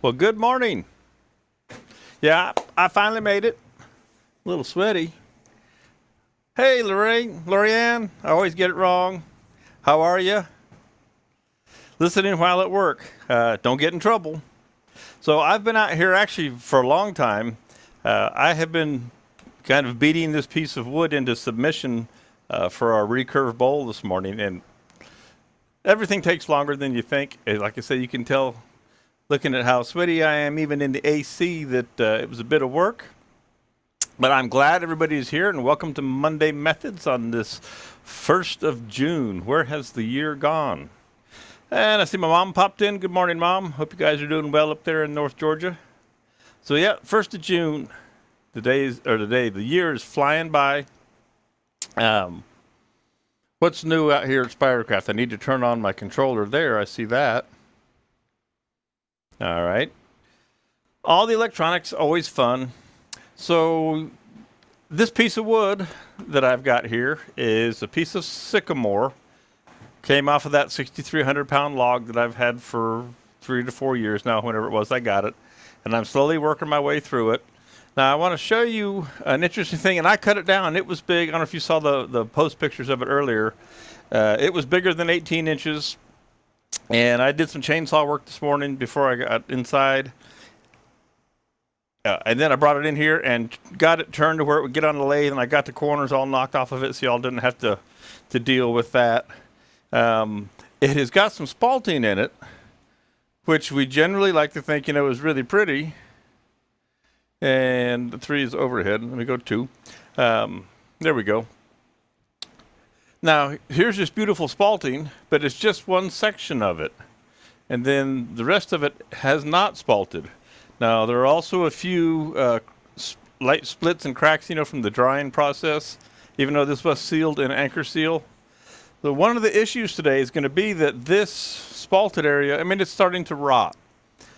Well, good morning. Yeah, I finally made it. A little sweaty. Hey, Lorianne, I always get it wrong. How are you? Listening while at work. Don't get in trouble. So I've been out here actually for a long time. I have been kind of beating this piece of wood into submission for our recurve bowl this morning, and everything takes longer than you think. Like I said, you can tell looking at how sweaty I am, even in the AC, that it was a bit of work. But I'm glad everybody is here, and welcome to Monday Methods on this 1st of June. Where has the year gone? And I see my mom popped in. Good morning, Mom. Hope you guys are doing well up there in North Georgia. So yeah, 1st of June, the year is flying by. What's new out here at Spiracraft? I need to turn on my controller there. I see that. All right. All the electronics, always fun. So this piece of wood that I've got here is a piece of sycamore. Came off of that 6,300 pound log that I've had for 3 to 4 years now, whenever it was I got it. And I'm slowly working my way through it. Now I want to show you an interesting thing, and I cut it down. It was big. I don't know if you saw the post pictures of it earlier. It was bigger than 18 inches. And I did some chainsaw work this morning before I got inside. And then I brought it in here and got it turned to where it would get on the lathe, and I got the corners all knocked off of it so y'all didn't have to deal with that. It has got some spalting in it, which we generally like to think, is really pretty. And the 3 is overhead. Let me go 2. There we go. Now, here's this beautiful spalting, but it's just one section of it. And then the rest of it has not spalted. Now, there are also a few light splits and cracks, from the drying process, even though this was sealed in anchor seal. So one of the issues today is going to be that this spalted area, it's starting to rot.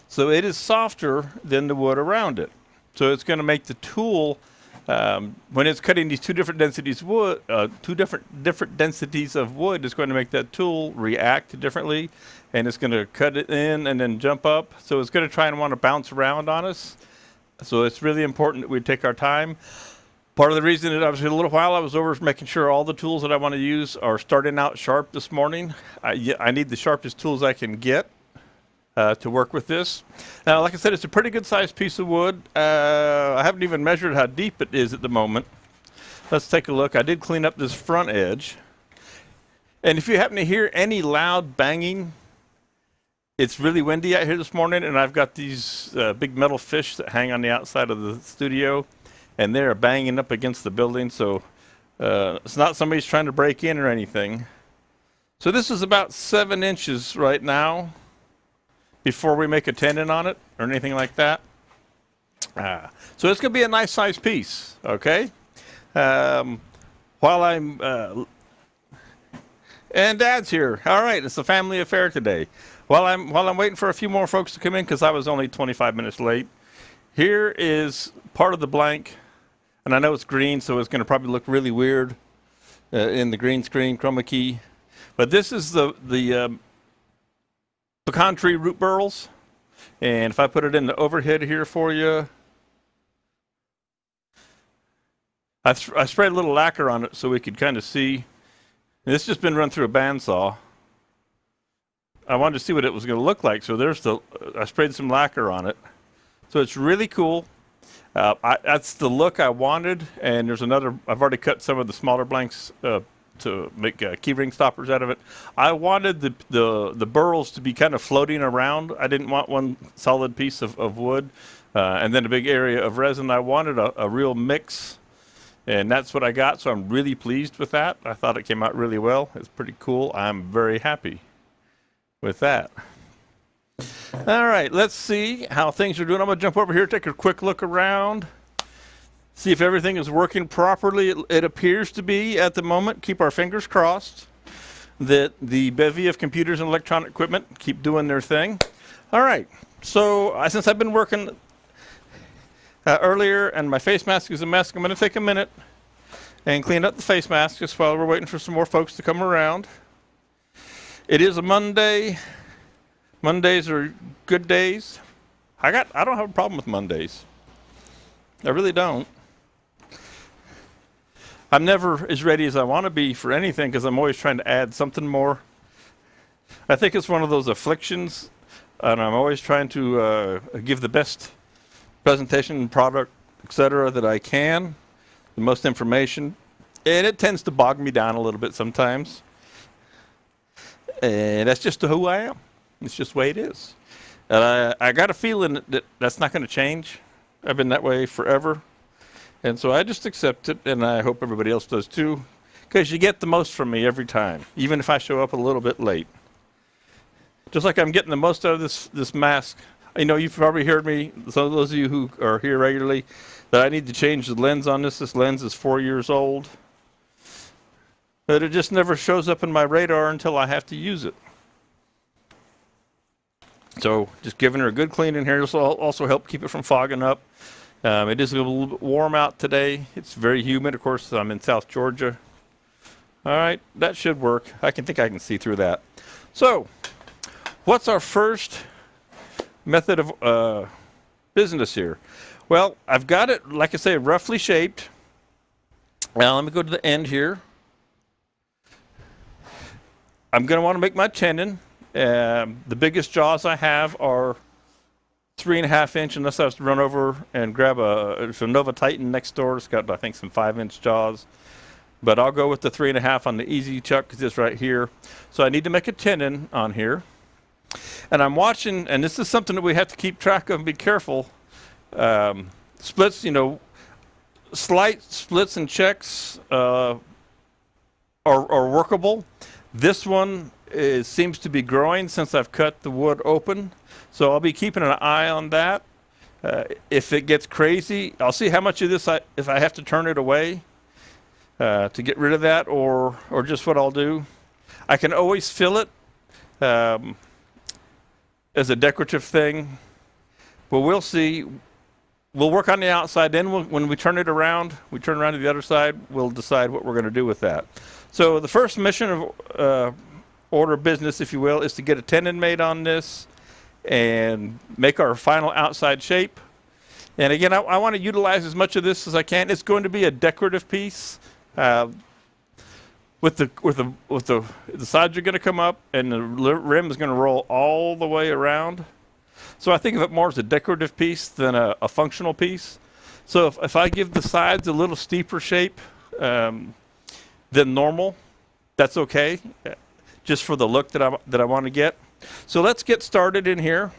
So it is softer than the wood around it. So it's going to make the tool, when it's cutting these two different densities of wood, different densities of wood, is going to make that tool react differently, and it's going to cut it in and then jump up. So it's going to try and want to bounce around on us. So it's really important that we take our time. Part of the reason that I was here a little while, I was over making sure all the tools that I want to use are starting out sharp this morning. I need the sharpest tools I can get to work with this. Now, like I said, it's a pretty good sized piece of wood. I haven't even measured how deep it is at the moment. Let's take a look. I did clean up this front edge. And if you happen to hear any loud banging, it's really windy out here this morning, and I've got these big metal fish that hang on the outside of the studio, and they're banging up against the building, so it's not somebody's trying to break in or anything. So this is about 7 inches right now before we make a tendon on it or anything like that. So it's going to be a nice size piece, okay? While I'm... and Dad's here. All right, it's a family affair today. While I'm waiting for a few more folks to come in, because I was only 25 minutes late, here is part of the blank. And I know it's green, so it's going to probably look really weird in the green screen chroma key. But this is the pecan tree root burls. And if I put it in the overhead here for you, I sprayed a little lacquer on it so we could kind of see. And this has just been run through a bandsaw. I wanted to see what it was going to look like, so I sprayed some lacquer on it. So it's really cool. That's the look I wanted, and there's another. I've already cut some of the smaller blanks to make keyring stoppers out of it. I wanted the burls to be kind of floating around. I didn't want one solid piece of wood and then a big area of resin. I wanted a real mix, and that's what I got, so I'm really pleased with that. I thought it came out really well. It's pretty cool. I'm very happy with that. All right, let's see how things are doing. I'm going to jump over here, take a quick look around, see if everything is working properly. It appears to be at the moment. Keep our fingers crossed that the bevy of computers and electronic equipment keep doing their thing. All right, so since I've been working earlier and my face mask is a mess, I'm going to take a minute and clean up the face mask just while we're waiting for some more folks to come around. It is a Monday. Mondays are good days. I don't have a problem with Mondays. I really don't. I'm never as ready as I want to be for anything because I'm always trying to add something more. I think it's one of those afflictions, and I'm always trying to give the best presentation, product, etc. that I can, the most information, and it tends to bog me down a little bit sometimes. And that's just who I am. It's just the way it is. And I got a feeling that that's not going to change. I've been that way forever. And so I just accept it, and I hope everybody else does too, because you get the most from me every time, even if I show up a little bit late. Just like I'm getting the most out of this mask. I know you've probably heard me, some of those of you who are here regularly, that I need to change the lens on this. This lens is 4 years old. But it just never shows up in my radar until I have to use it. So just giving her a good clean in here will also help keep it from fogging up. It is a little bit warm out today. It's very humid. Of course, I'm in South Georgia. All right, that should work. I think I can see through that. So what's our first method of business here? Well, I've got it, like I say, roughly shaped. Now let me go to the end here. I'm going to want to make my tenon. The biggest jaws I have are 3.5 inch, unless I was to run over and grab a Nova Titan next door. It's got, I think, some 5-inch jaws. But I'll go with the 3.5 on the Easy Chuck because it's right here. So I need to make a tenon on here. And I'm watching, and this is something that we have to keep track of and be careful. Splits, slight splits and checks are workable. This one seems to be growing since I've cut the wood open. So I'll be keeping an eye on that. If it gets crazy, I'll see how much of this, if I have to turn it away to get rid of that, or just what I'll do. I can always fill it as a decorative thing. But we'll see. We'll work on the outside. Then when we turn it around, we turn around to the other side, we'll decide what we're going to do with that. So the first mission of order of business, if you will, is to get a tenon made on this and make our final outside shape. And again, I want to utilize as much of this as I can. It's going to be a decorative piece. With the sides are going to come up and the rim is going to roll all the way around. So I think of it more as a decorative piece than a functional piece. So if I give the sides a little steeper shape than normal, that's okay, just for the look that I want to get. So let's get started in here.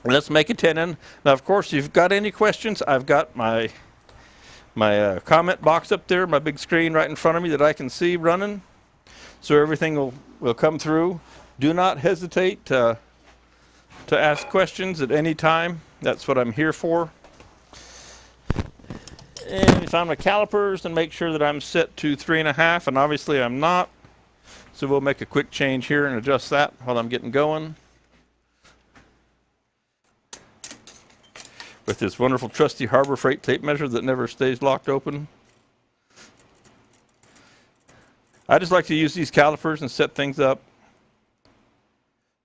Let's make a tenon. Now, of course, if you've got any questions, I've got my comment box up there, my big screen right in front of me that I can see running. So everything will come through. Do not hesitate to ask questions at any time. That's what I'm here for. And if I'm the calipers, and make sure that I'm set to 3.5, and obviously I'm not. So we'll make a quick change here and adjust that while I'm getting going. With this wonderful trusty Harbor Freight tape measure that never stays locked open. I just like to use these calipers and set things up.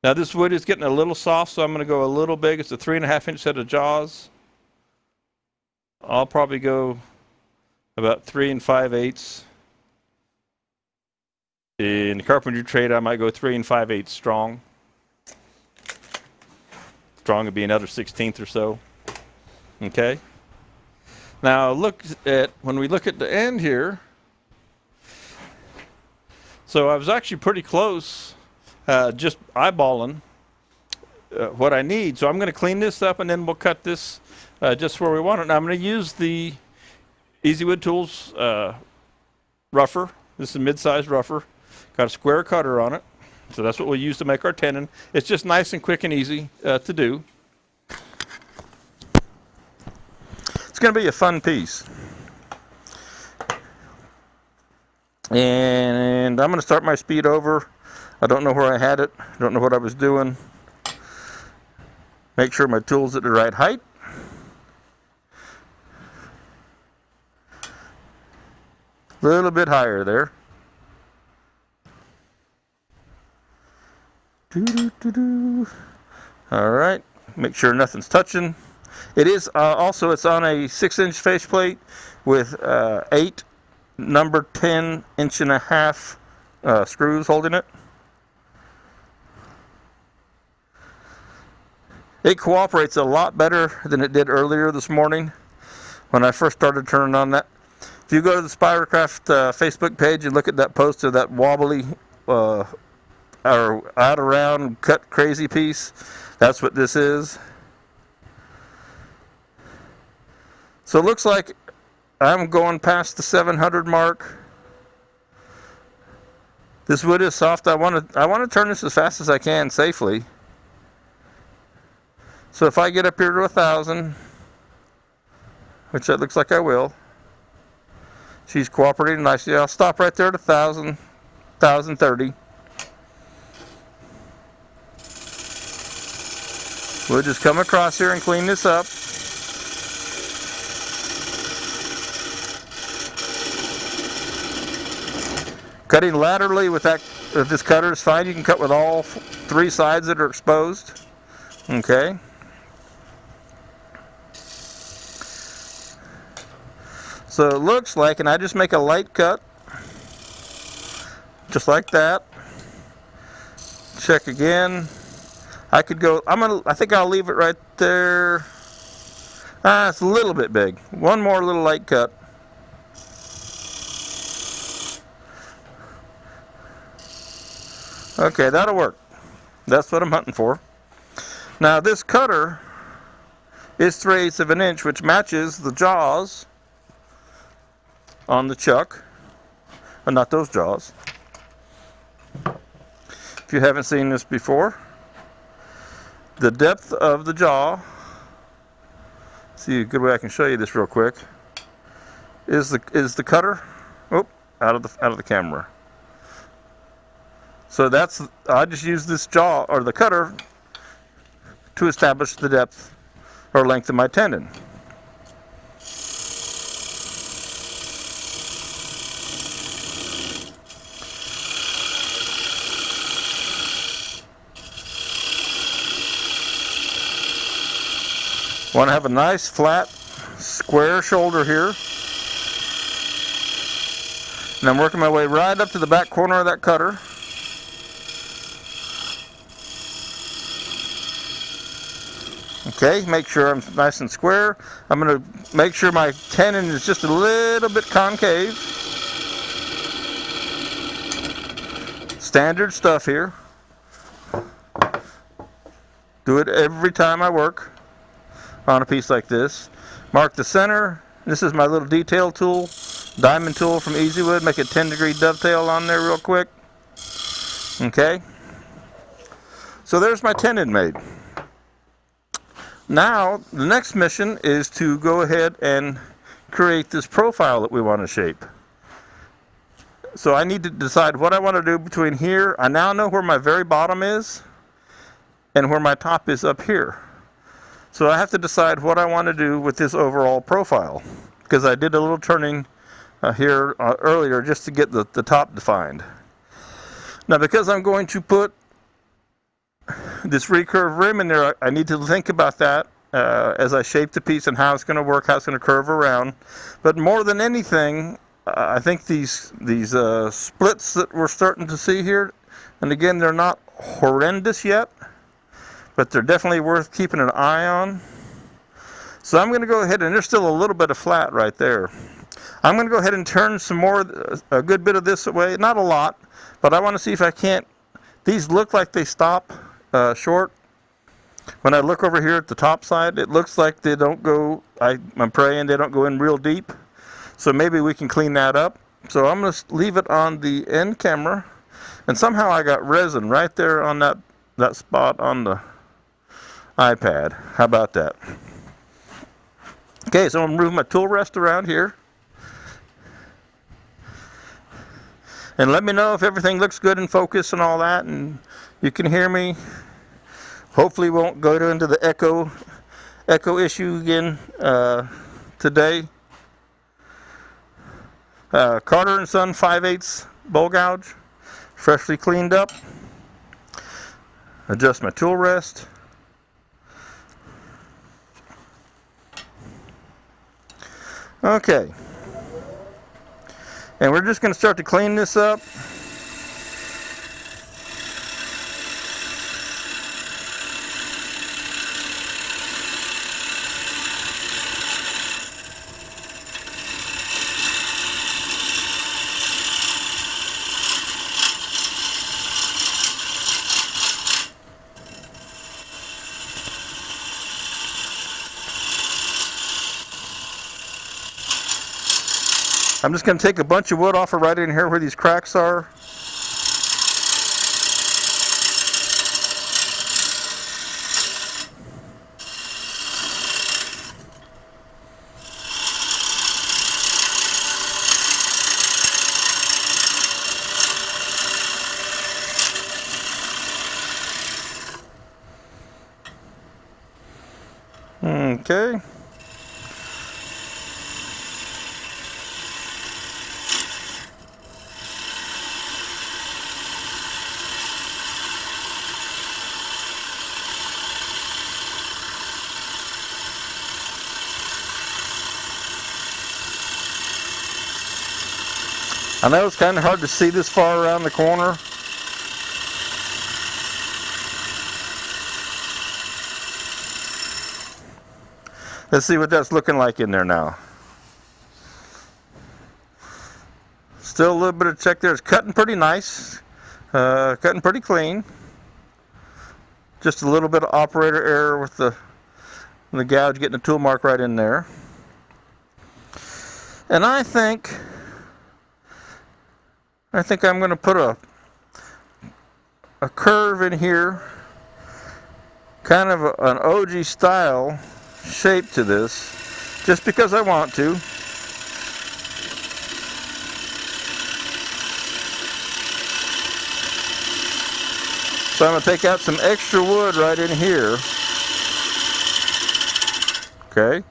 Now this wood is getting a little soft, so I'm going to go a little big. It's a 3.5 inch set of jaws. I'll probably go about 3 5/8. In the carpentry trade, I might go 3 5/8 strong. Strong would be another 1/16 or so. Okay. Now when we look at the end here. So I was actually pretty close, just eyeballing what I need. So I'm going to clean this up, and then we'll cut this just where we want it. Now I'm going to use the EasyWood Tools rougher. This is a mid-sized rougher. Got a square cutter on it. So that's what we'll use to make our tenon. It's just nice and quick and easy to do. It's going to be a fun piece. And I'm going to start my speed over. I don't know where I had it. I don't know what I was doing. Make sure my tool's at the right height. A little bit higher there. All right. make sure nothing's touching. It is also, it's on a 6-inch faceplate with 8 number 10.5 screws holding it. It cooperates a lot better than it did earlier this morning when I first started turning on that. If you go to the Spiracraft Facebook page and look at that post of that wobbly or out around cut crazy piece, that's what this is. So it looks like I'm going past the 700 mark. This wood is soft. I want to turn this as fast as I can safely. So if I get up here to 1,000, which it looks like I will, she's cooperating nicely. I'll stop right there at 1,000, 1,030. We'll just come across here and clean this up. Cutting laterally with this cutter is fine. You can cut with all 3 sides that are exposed. Okay. So it looks like, and I just make a light cut, just like that. Check again. I could go, I think I'll leave it right there. It's a little bit big. One more little light cut. Okay, that'll work. That's what I'm hunting for. Now this cutter is 3/8 of an inch, which matches the jaws on the chuck, but not those jaws. If you haven't seen this before, the depth of the jaw, see a good way I can show you this real quick, is the cutter, out of the camera. So I just use this jaw or the cutter to establish the depth or length of my tendon. Want to have a nice flat square shoulder here, and I'm working my way right up to the back corner of that cutter. Okay, make sure I'm nice and square. I'm going to make sure my tendon is just a little bit concave. Standard stuff here. Do it every time I work on a piece like this. Mark the center. This is my little detail tool, diamond tool from Easywood. Make a 10-degree dovetail on there real quick. Okay. So there's my tendon made. Now the next mission is to go ahead and create this profile that we want to shape. So I need to decide what I want to do between here. I now know where my very bottom is and where my top is up here. So I have to decide what I want to do with this overall profile, because I did a little turning here earlier just to get the top defined. Now because I'm going to put this recurve rim in there, I need to think about that as I shape the piece and how it's going to work, how it's going to curve around. But more than anything, I think these splits that we're starting to see here, and again, they're not horrendous yet, but they're definitely worth keeping an eye on. So I'm going to go ahead, and there's still a little bit of flat right there. I'm going to go ahead and turn some more, a good bit of this away, not a lot, but I want to see if I can't. These look like they stop short. When I look over here at the top side, it looks like they don't go, I'm praying they don't go in real deep. So maybe we can clean that up. So I'm going to leave it on the end camera, and somehow I got resin right there on that spot on the iPad. How about that? Okay, so I'm going to move my tool rest around here. And let me know if everything looks good in focus and all that, and you can hear me. Hopefully won't go into the echo issue again today. Carter & Son 5/8 bowl gouge, freshly cleaned up. Adjust my tool rest. Okay. And we're just going to start to clean this up. I'm just going to take a bunch of wood off of right in here where these cracks are. Okay. I know it's kind of hard to see this far around the corner. Let's see what that's looking like in there now. Still a little bit of check there. It's cutting pretty nice. Cutting pretty clean. Just a little bit of operator error with the gouge getting the tool mark right in there. And I think I'm going to put a curve in here, kind of an OG style shape to this, just because I want to. So I'm going to take out some extra wood right in here. Okay.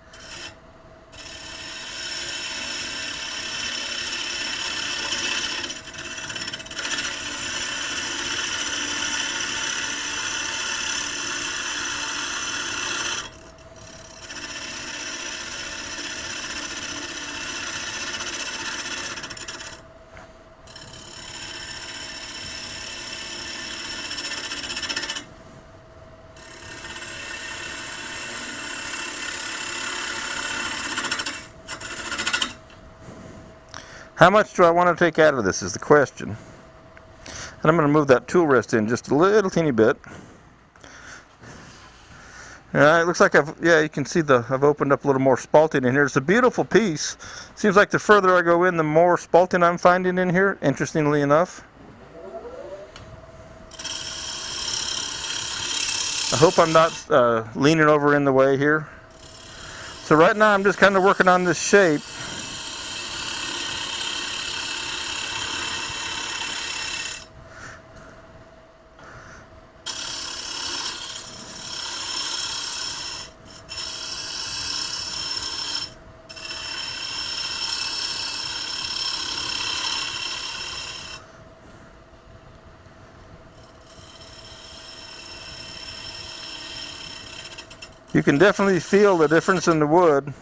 How much do I want to take out of this is the question. And I'm going to move that tool rest in just a little teeny bit. It looks like you can see I've opened up a little more spalting in here. It's a beautiful piece. Seems like the further I go in, the more spalting I'm finding in here, interestingly enough. I hope I'm not leaning over in the way here. So right now I'm just kind of working on this shape. You can definitely feel the difference in the wood.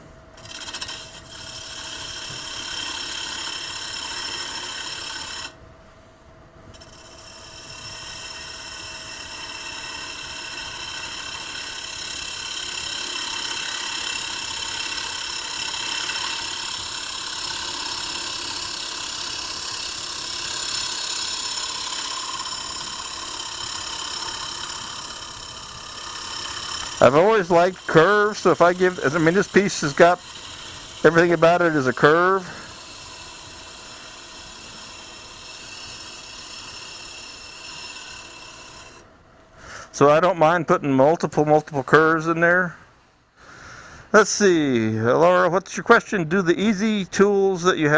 I've always liked curves, so if this piece has got everything about it is a curve. So I don't mind putting multiple curves in there. Let's see, Laura, what's your question? Do the easy tools that you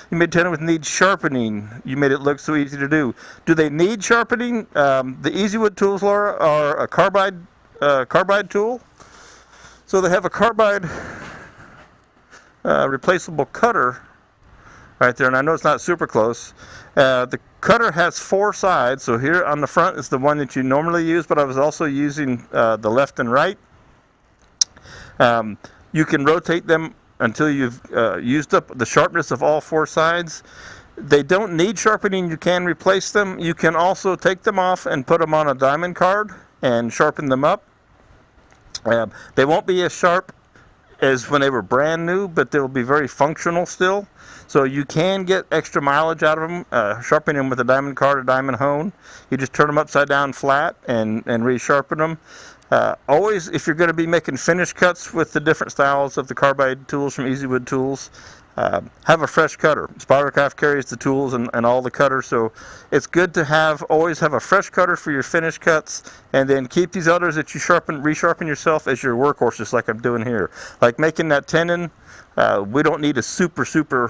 made tend with need sharpening? You made it look so easy to do. Do they need sharpening? The EasyWood tools, Laura, are a carbide tool. So they have a carbide replaceable cutter right there, and I know it's not super close. The cutter has 4 sides, so here on the front is the one that you normally use, but I was also using the left and right. You can rotate them until you've used up the sharpness of all four sides. They don't need sharpening. You can replace them. You can also take them off and put them on a diamond card and sharpen them up. They won't be as sharp as when they were brand new, but they'll be very functional still. So you can get extra mileage out of them, sharpening them with a diamond card or diamond hone. You just turn them upside down flat and re-sharpen them. Always, if you're going to be making finish cuts with the different styles of the carbide tools from Easywood Tools, have a fresh cutter. Spydercraft carries the tools and all the cutters, so it's good to always have a fresh cutter for your finish cuts, and then keep these others that you resharpen yourself as your workhorses, like I'm doing here. Like making that tenon, we don't need a super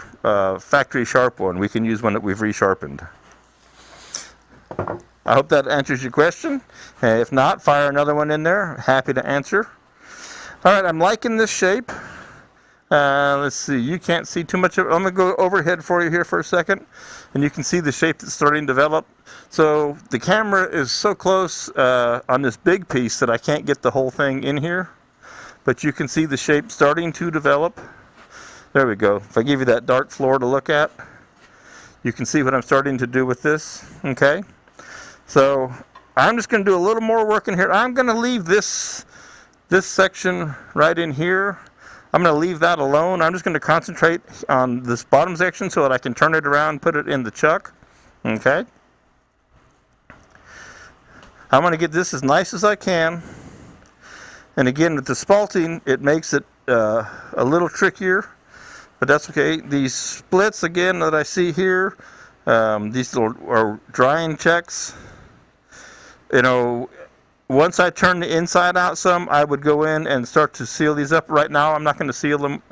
factory sharp one. We can use one that we've resharpened. I hope that answers your question. If not, fire another one in there. Happy to answer. All right, I'm liking this shape. Let's see, you can't see too much of it. I'm going to go overhead for you here for a second, and you can see the shape that's starting to develop. So the camera is so close on this big piece that I can't get the whole thing in here, but you can see the shape starting to develop. There we go. If I give you that dark floor to look at, you can see what I'm starting to do with this. Okay, so I'm just going to do a little more work in here. I'm going to leave this section right in here. I'm going to leave that alone. I'm just going to concentrate on this bottom section so that I can turn it around and put it in the chuck. Okay. I'm going to get this as nice as I can. And again, with the spalting, it makes it a little trickier, but that's okay. These splits, again, that I see here, these little are drying checks. You know, once I turn the inside out some, I would go in and start to seal these up. Right now, I'm not going to seal them.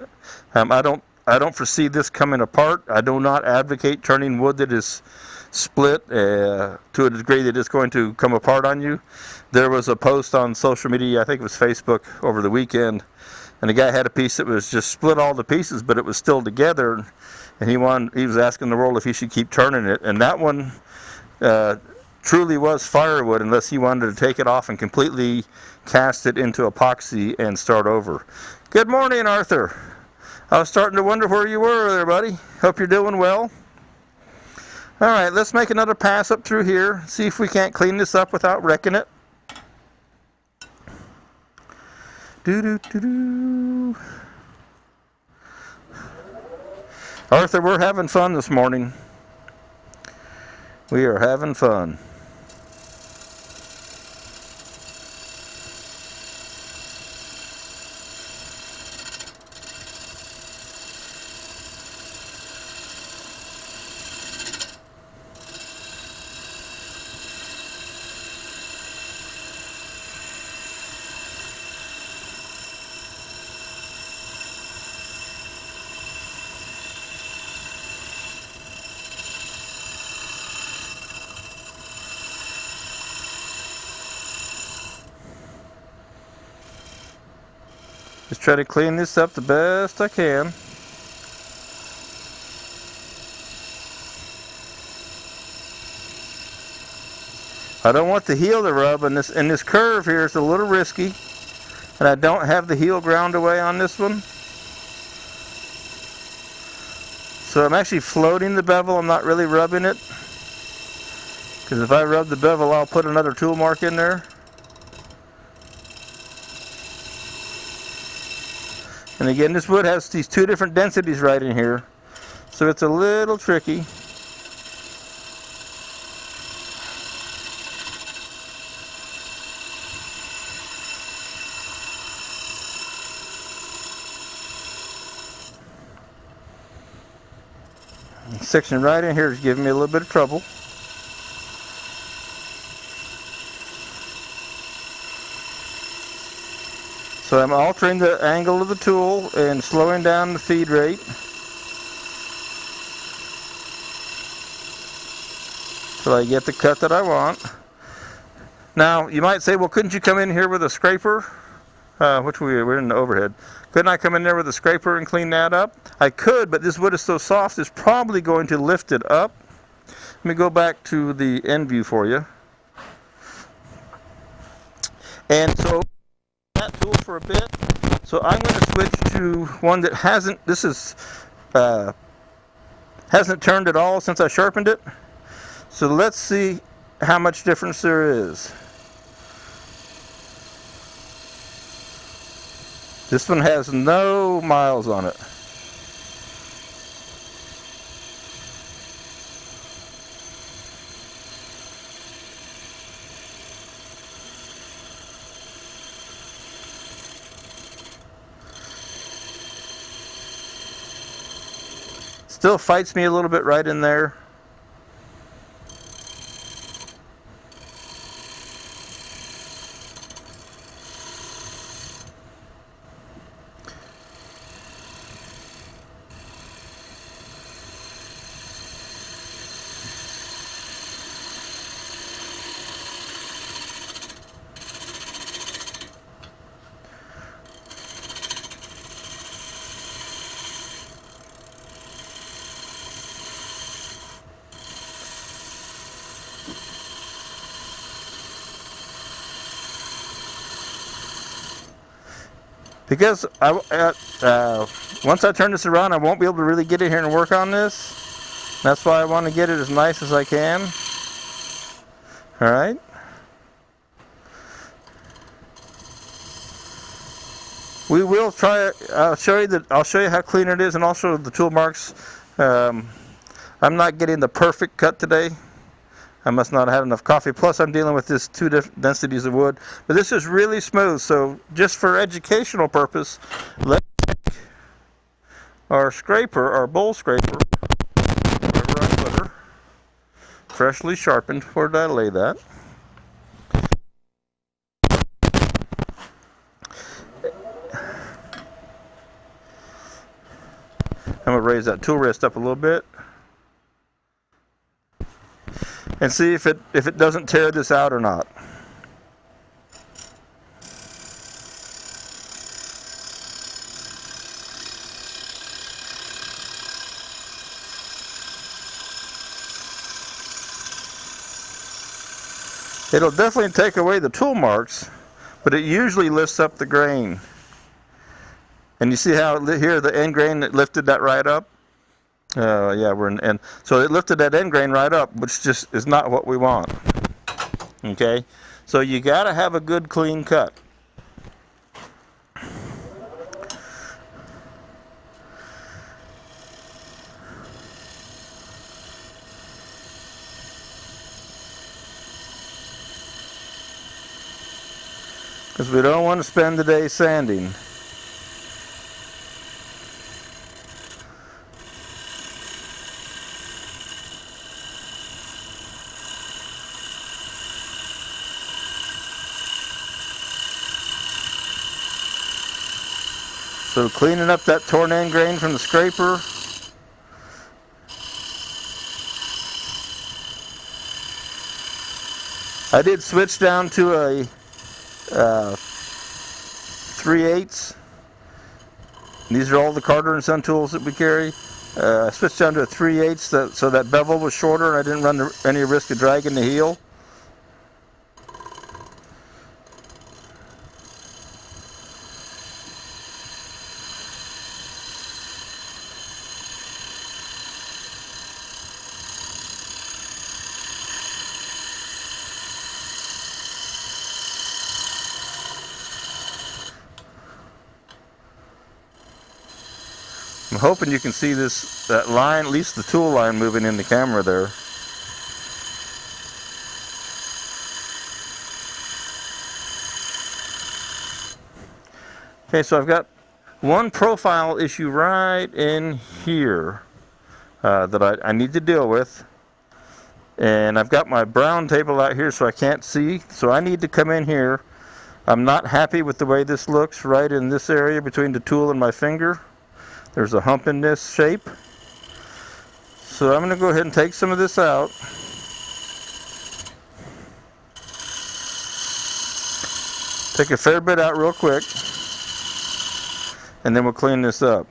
I don't foresee this coming apart. I do not advocate turning wood that is split to a degree that it's going to come apart on you. There was a post on social media, I think it was Facebook, over the weekend, and the guy had a piece that was just split all to pieces, but it was still together, and he was asking the world if he should keep turning it, and that one truly was firewood, unless he wanted to take it off and completely cast it into epoxy and start over. Good morning, Arthur. I was starting to wonder where you were there, buddy. Hope you're doing well. All right, let's make another pass up through here, see if we can't clean this up without wrecking it. Do-do-do-do. Arthur, we're having fun this morning. We are having fun. Just try to clean this up the best I can. I don't want the heel to rub, and this curve here is a little risky, and I don't have the heel ground away on this one. So I'm actually floating the bevel. I'm not really rubbing it, because if I rub the bevel, I'll put another tool mark in there. And again, this wood has these two different densities right in here, so it's a little tricky. This section right in here is giving me a little bit of trouble. So I'm altering the angle of the tool and slowing down the feed rate. So I get the cut that I want. Now, you might say, well, couldn't you come in here with a scraper? We're in the overhead. Couldn't I come in there with a scraper and clean that up? I could, but this wood is so soft, it's probably going to lift it up. Let me go back to the end view for you. And so that tool for a bit, So I'm going to switch to one that hasn't turned at all since I sharpened it. So let's see how much difference there is. This one has no miles on it. Still fights me a little bit right in there. Because once I turn this around, I won't be able to really get in here and work on this. That's why I want to get it as nice as I can. All right. We will try. I'll show you how clean it is, and also the tool marks. I'm not getting the perfect cut today. I must not have had enough coffee. Plus, I'm dealing with this 2 different densities of wood. But this is really smooth. So, just for educational purpose, let's take our scraper, our bowl scraper, wherever I put her, freshly sharpened. Where did I lay that? I'm going to raise that tool rest up a little bit. And see if it doesn't tear this out or not. It'll definitely take away the tool marks, but it usually lifts up the grain. And you see how here the end grain, it lifted that right up? Yeah, and so it lifted that end grain right up, which just is not what we want. Okay, so you got to have a good clean cut. Because we don't want to spend the day sanding. So cleaning up that torn end grain from the scraper. I did switch down to a 3/8. These are all the Carter and Son tools that we carry. I switched down to a 3/8 so that bevel was shorter and I didn't run any risk of dragging the heel. I'm hoping you can see that line, at least the tool line moving in the camera there. Okay, so I've got one profile issue right in here that I need to deal with. And I've got my brown table out here so I can't see. So I need to come in here. I'm not happy with the way this looks right in this area between the tool and my finger. There's a hump in this shape. So I'm going to go ahead and take some of this out. Take a fair bit out real quick. And then we'll clean this up.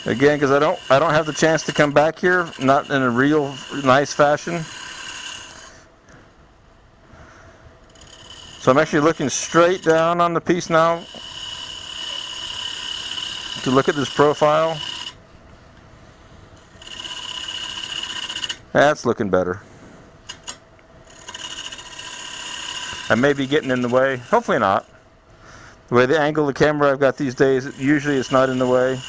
Again, because I don't have the chance to come back here, not in a real nice fashion. So I'm actually looking straight down on the piece now to look at this profile. That's looking better. I may be getting in the way. Hopefully not. The way the angle of the camera I've got these days, usually it's not in the way.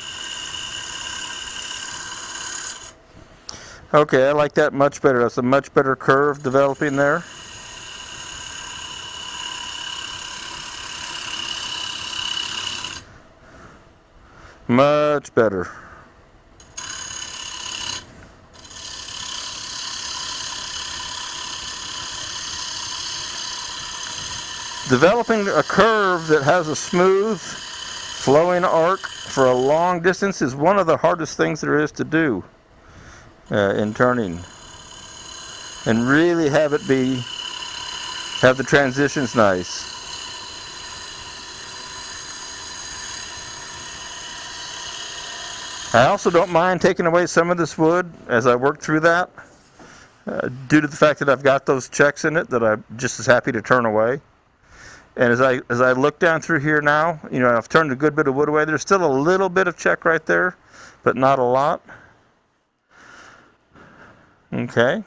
Okay, I like that much better. That's a much better curve developing there. Much better. Developing a curve that has a smooth flowing arc for a long distance is one of the hardest things there is to do in turning, and really have the transitions nice. I also don't mind taking away some of this wood as I work through that, due to the fact that I've got those checks in it that I'm just as happy to turn away. And as I look down through here now, you know, I've turned a good bit of wood away. There's still a little bit of check right there, but not a lot. Okay.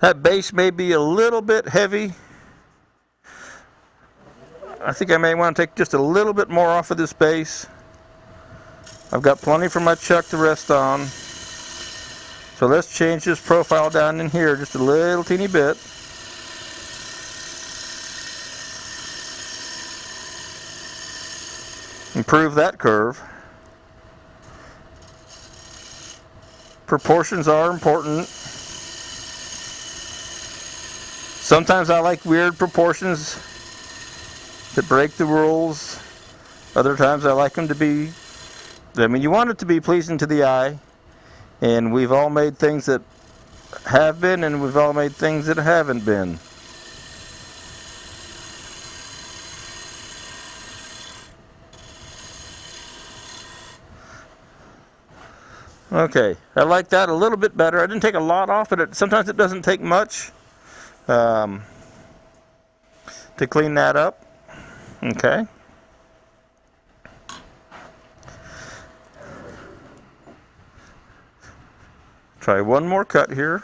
That base may be a little bit heavy. I think I may want to take just a little bit more off of this base. I've got plenty for my chuck to rest on. So let's change this profile down in here just a little teeny bit. Improve that curve. Proportions are important. Sometimes I like weird proportions that break the rules. Other times I like them to be, I mean, you want it to be pleasing to the eye. And we've all made things that have been, and we've all made things that haven't been. Okay, I like that a little bit better. I didn't take a lot off, but sometimes it doesn't take much to clean that up. Okay. Try one more cut here.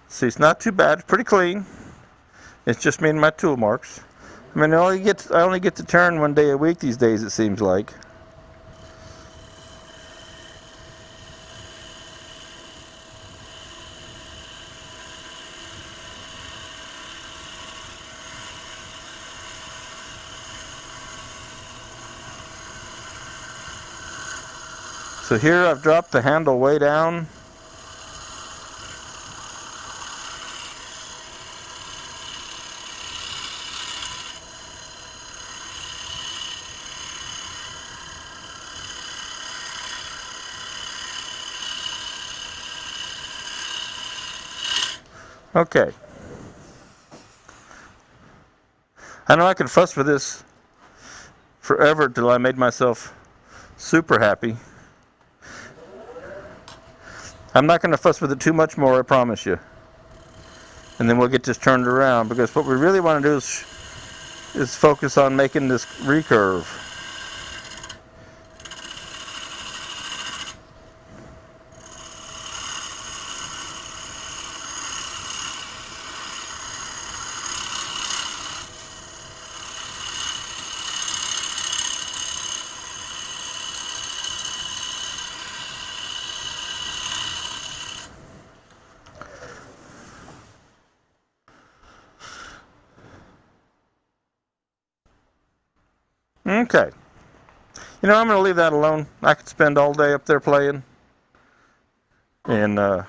See, it's not too bad. It's pretty clean. It's just me and my tool marks. I mean, I only get to turn 1 day a week these days, it seems like. So here I've dropped the handle way down. Okay. I know I could fuss with this forever till I made myself super happy. I'm not going to fuss with it too much more, I promise you. And then we'll get this turned around, because what we really want to do is focus on making this recurve. Okay. You know, I'm going to leave that alone. I could spend all day up there playing and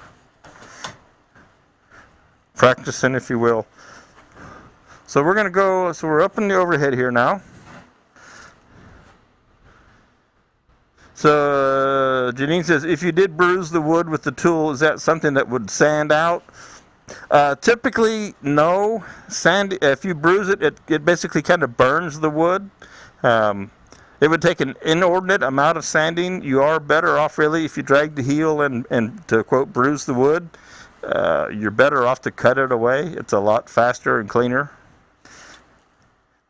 practicing, if you will. So we're going to go, so we're up in the overhead here now. So Janine says, if you did bruise the wood with the tool, is that something that would sand out? Typically, no. Sand, if you bruise it, it basically kind of burns the wood. It would take an inordinate amount of sanding. You are better off really if you drag the heel and to quote bruise the wood. You're better off to cut it away. It's a lot faster and cleaner.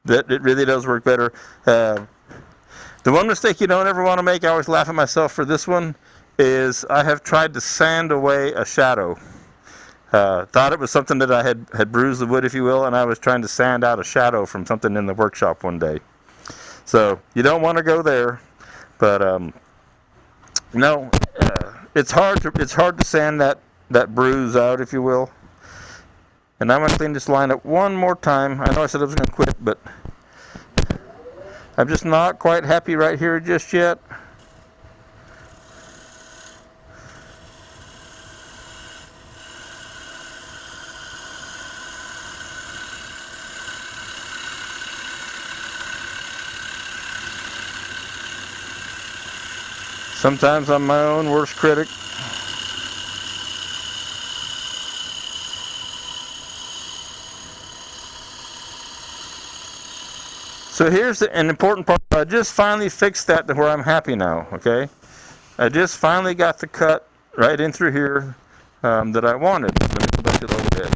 It really does work better. The one mistake you don't ever want to make, I always laugh at myself for this one, is I have tried to sand away a shadow. Thought it was something that I had bruised the wood, if you will, and I was trying to sand out a shadow from something in the workshop one day. So you don't want to go there, but no, it's hard to sand that bruise out, if you will. And I'm going to clean this line up one more time. I know I said I was going to quit, but I'm just not quite happy right here just yet. Sometimes I'm my own worst critic. So here's an important part. I just finally fixed that to where I'm happy now, okay? I just finally got the cut right in through here that I wanted. Let me go back to the overhead.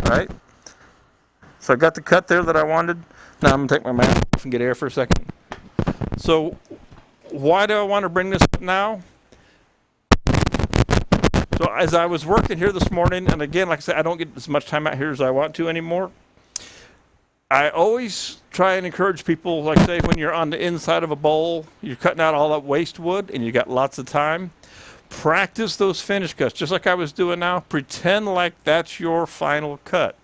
All right? So I got the cut there that I wanted. Now I'm going to take my mask off and get air for a second. So why do I want to bring this up now? So as I was working here this morning, and again, like I said, I don't get as much time out here as I want to anymore. I always try and encourage people, like say when you're on the inside of a bowl, you're cutting out all that waste wood and you got lots of time. Practice those finish cuts, just like I was doing now. Pretend like that's your final cut.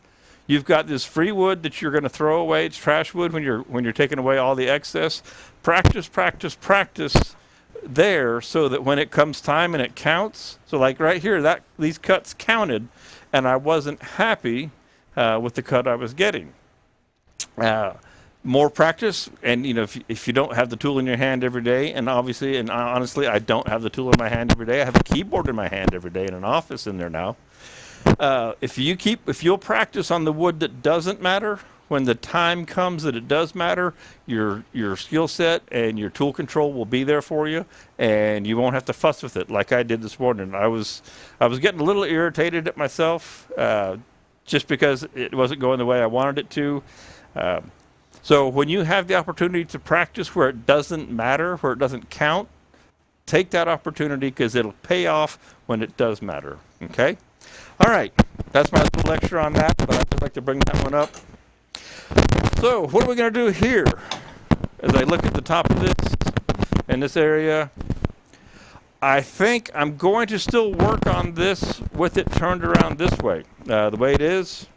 You've got this free wood that you're going to throw away. It's trash wood when you're taking away all the excess. Practice, practice, practice there so that when it comes time and it counts. So like right here, these cuts counted, and I wasn't happy with the cut I was getting. More practice, and you know, if you don't have the tool in your hand every day, and obviously and honestly I don't have the tool in my hand every day. I have a keyboard in my hand every day in an office in there now. If you'll practice on the wood that doesn't matter, when the time comes that it does matter, your skill set and your tool control will be there for you, and you won't have to fuss with it like I did this morning. I was getting a little irritated at myself just because it wasn't going the way I wanted it to. So when you have the opportunity to practice where it doesn't matter, where it doesn't count, take that opportunity because it'll pay off when it does matter. Okay? All right. That's my little lecture on that, but I'd like to bring that one up. So what are we going to do here? As I look at the top of this, in this area, I think I'm going to still work on this with it turned around this way. The way it is,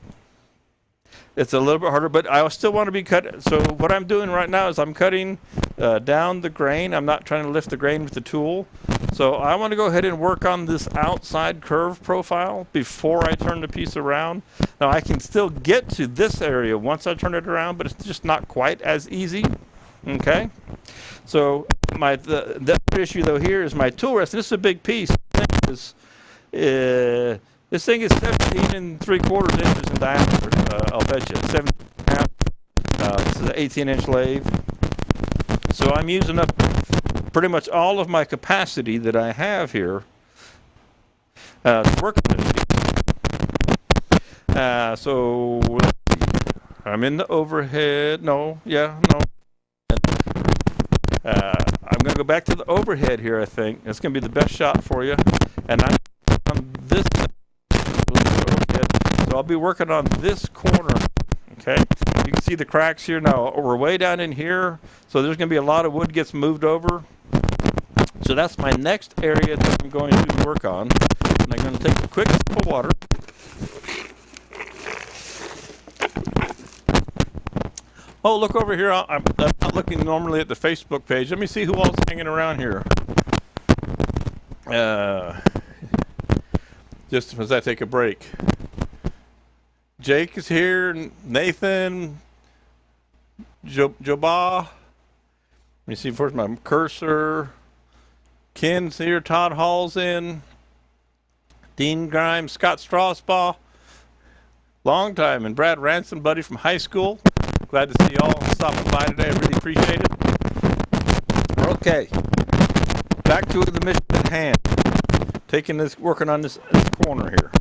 it's a little bit harder, but I still want to be cut. So what I'm doing right now is I'm cutting down the grain. I'm not trying to lift the grain with the tool. So I want to go ahead and work on this outside curve profile before I turn the piece around. Now I can still get to this area once I turn it around, but it's just not quite as easy. Okay? So the other issue though here is my tool rest. This is a big piece. This thing is 17 3/4 inches in diameter. I'll bet you 17.5. This is an 18-inch lathe. So I'm using up pretty much all of my capacity that I have here to work with this. So I'm in the overhead. I'm going to go back to the overhead here, I think. It's going to be the best shot for you. And I'm on this overhead. So I'll be working on this corner. Okay? You can see the cracks here. Now, we're way down in here, so there's going to be a lot of wood gets moved over. So that's my next area that I'm going to work on. And I'm going to take a quick sip of water. Oh, look over here. I'm not looking normally at the Facebook page. Let me see who all's hanging around here. Just as I take a break. Jake is here. Nathan. Jobah. Let me see, where's my cursor? Ken's here. Todd Hall's in. Dean Grimes. Scott Strasbaugh. Long time. And Brad Ransom, buddy from high school. Glad to see y'all stopping by today. I really appreciate it. Okay, back to the mission at hand. Working on this corner here.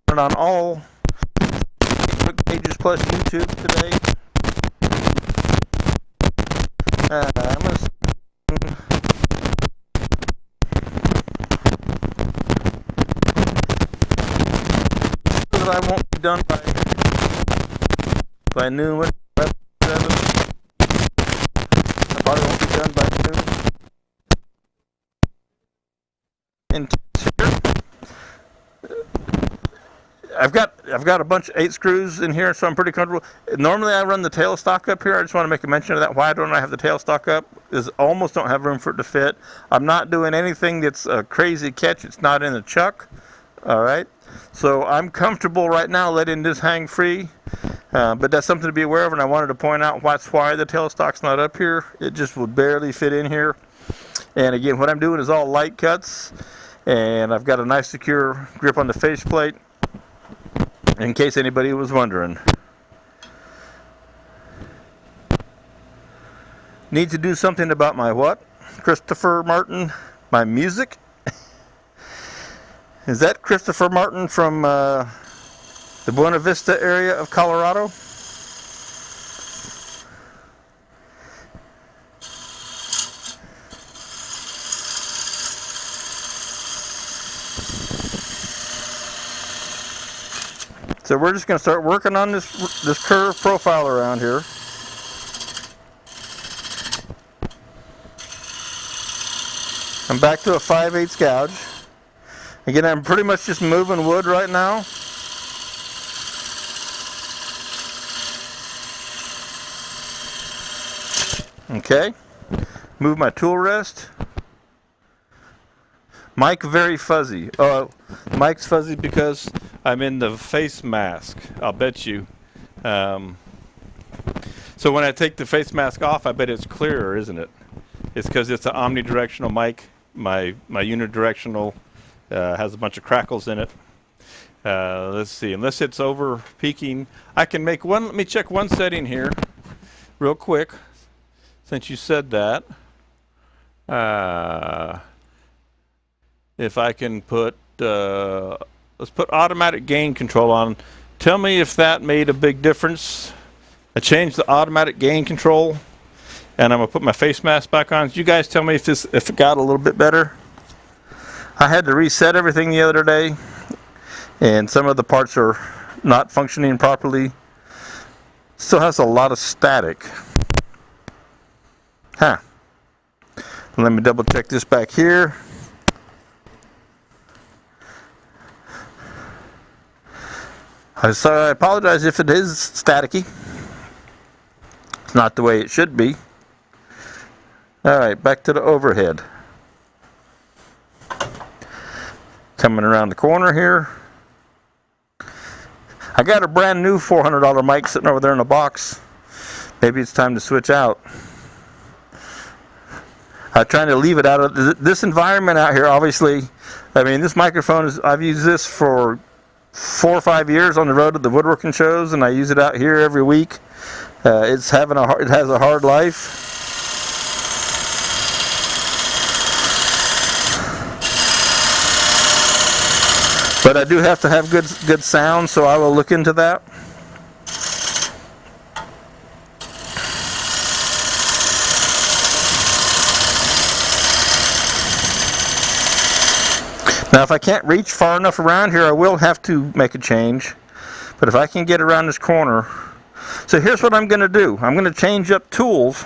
Turn on all Facebook pages plus YouTube today. I'm gonna that I won't be done by noon. I probably won't be done by noon. And here, I've got a bunch of 8 screws in here, so I'm pretty comfortable. Normally I run the tailstock up here. I just want to make a mention of that. Why don't I have the tailstock up? Is almost don't have room for it to fit. I'm not doing anything that's a crazy catch. It's not in the chuck. All right. So I'm comfortable right now letting this hang free. But that's something to be aware of, and I wanted to point out that's why the tailstock's not up here. It just would barely fit in here. And again, what I'm doing is all light cuts, and I've got a nice secure grip on the faceplate, in case anybody was wondering. Need to do something about my what? Christopher Martin, my music? Is that Christopher Martin from the Buena Vista area of Colorado? So we're just going to start working on this curve profile around here. I'm back to a 5/8 gouge. Again, I'm pretty much just moving wood right now. Okay, move my tool rest. Mic very fuzzy. Mic's fuzzy because I'm in the face mask, I'll bet you. So when I take the face mask off, I bet it's clearer, isn't it? It's because it's an omnidirectional mic. My unidirectional has a bunch of crackles in it. Let's see, unless it's over peaking, I can make one. Let me check one setting here real quick, since you said that. If I can put, let's put automatic gain control on. Tell me if that made a big difference. I changed the automatic gain control, and I'm gonna put my face mask back on. You guys tell me if it got a little bit better. I had to reset everything the other day, and some of the parts are not functioning properly. Still has a lot of static. Huh. Let me double check this back here. So I apologize if it is staticky. It's not the way it should be. Alright, back to the overhead. Coming around the corner here. I got a brand new $400 mic sitting over there in a box. Maybe it's time to switch out. I'm trying to leave it out of this environment out here. Obviously, I mean, this microphone is, I've used this for 4 or 5 years on the road to the woodworking shows, and I use it out here every week. It has a hard life. But I do have to have good sound, so I will look into that. Now, if I can't reach far enough around here, I will have to make a change. But if I can get around this corner. So here's what I'm going to do. I'm going to change up tools.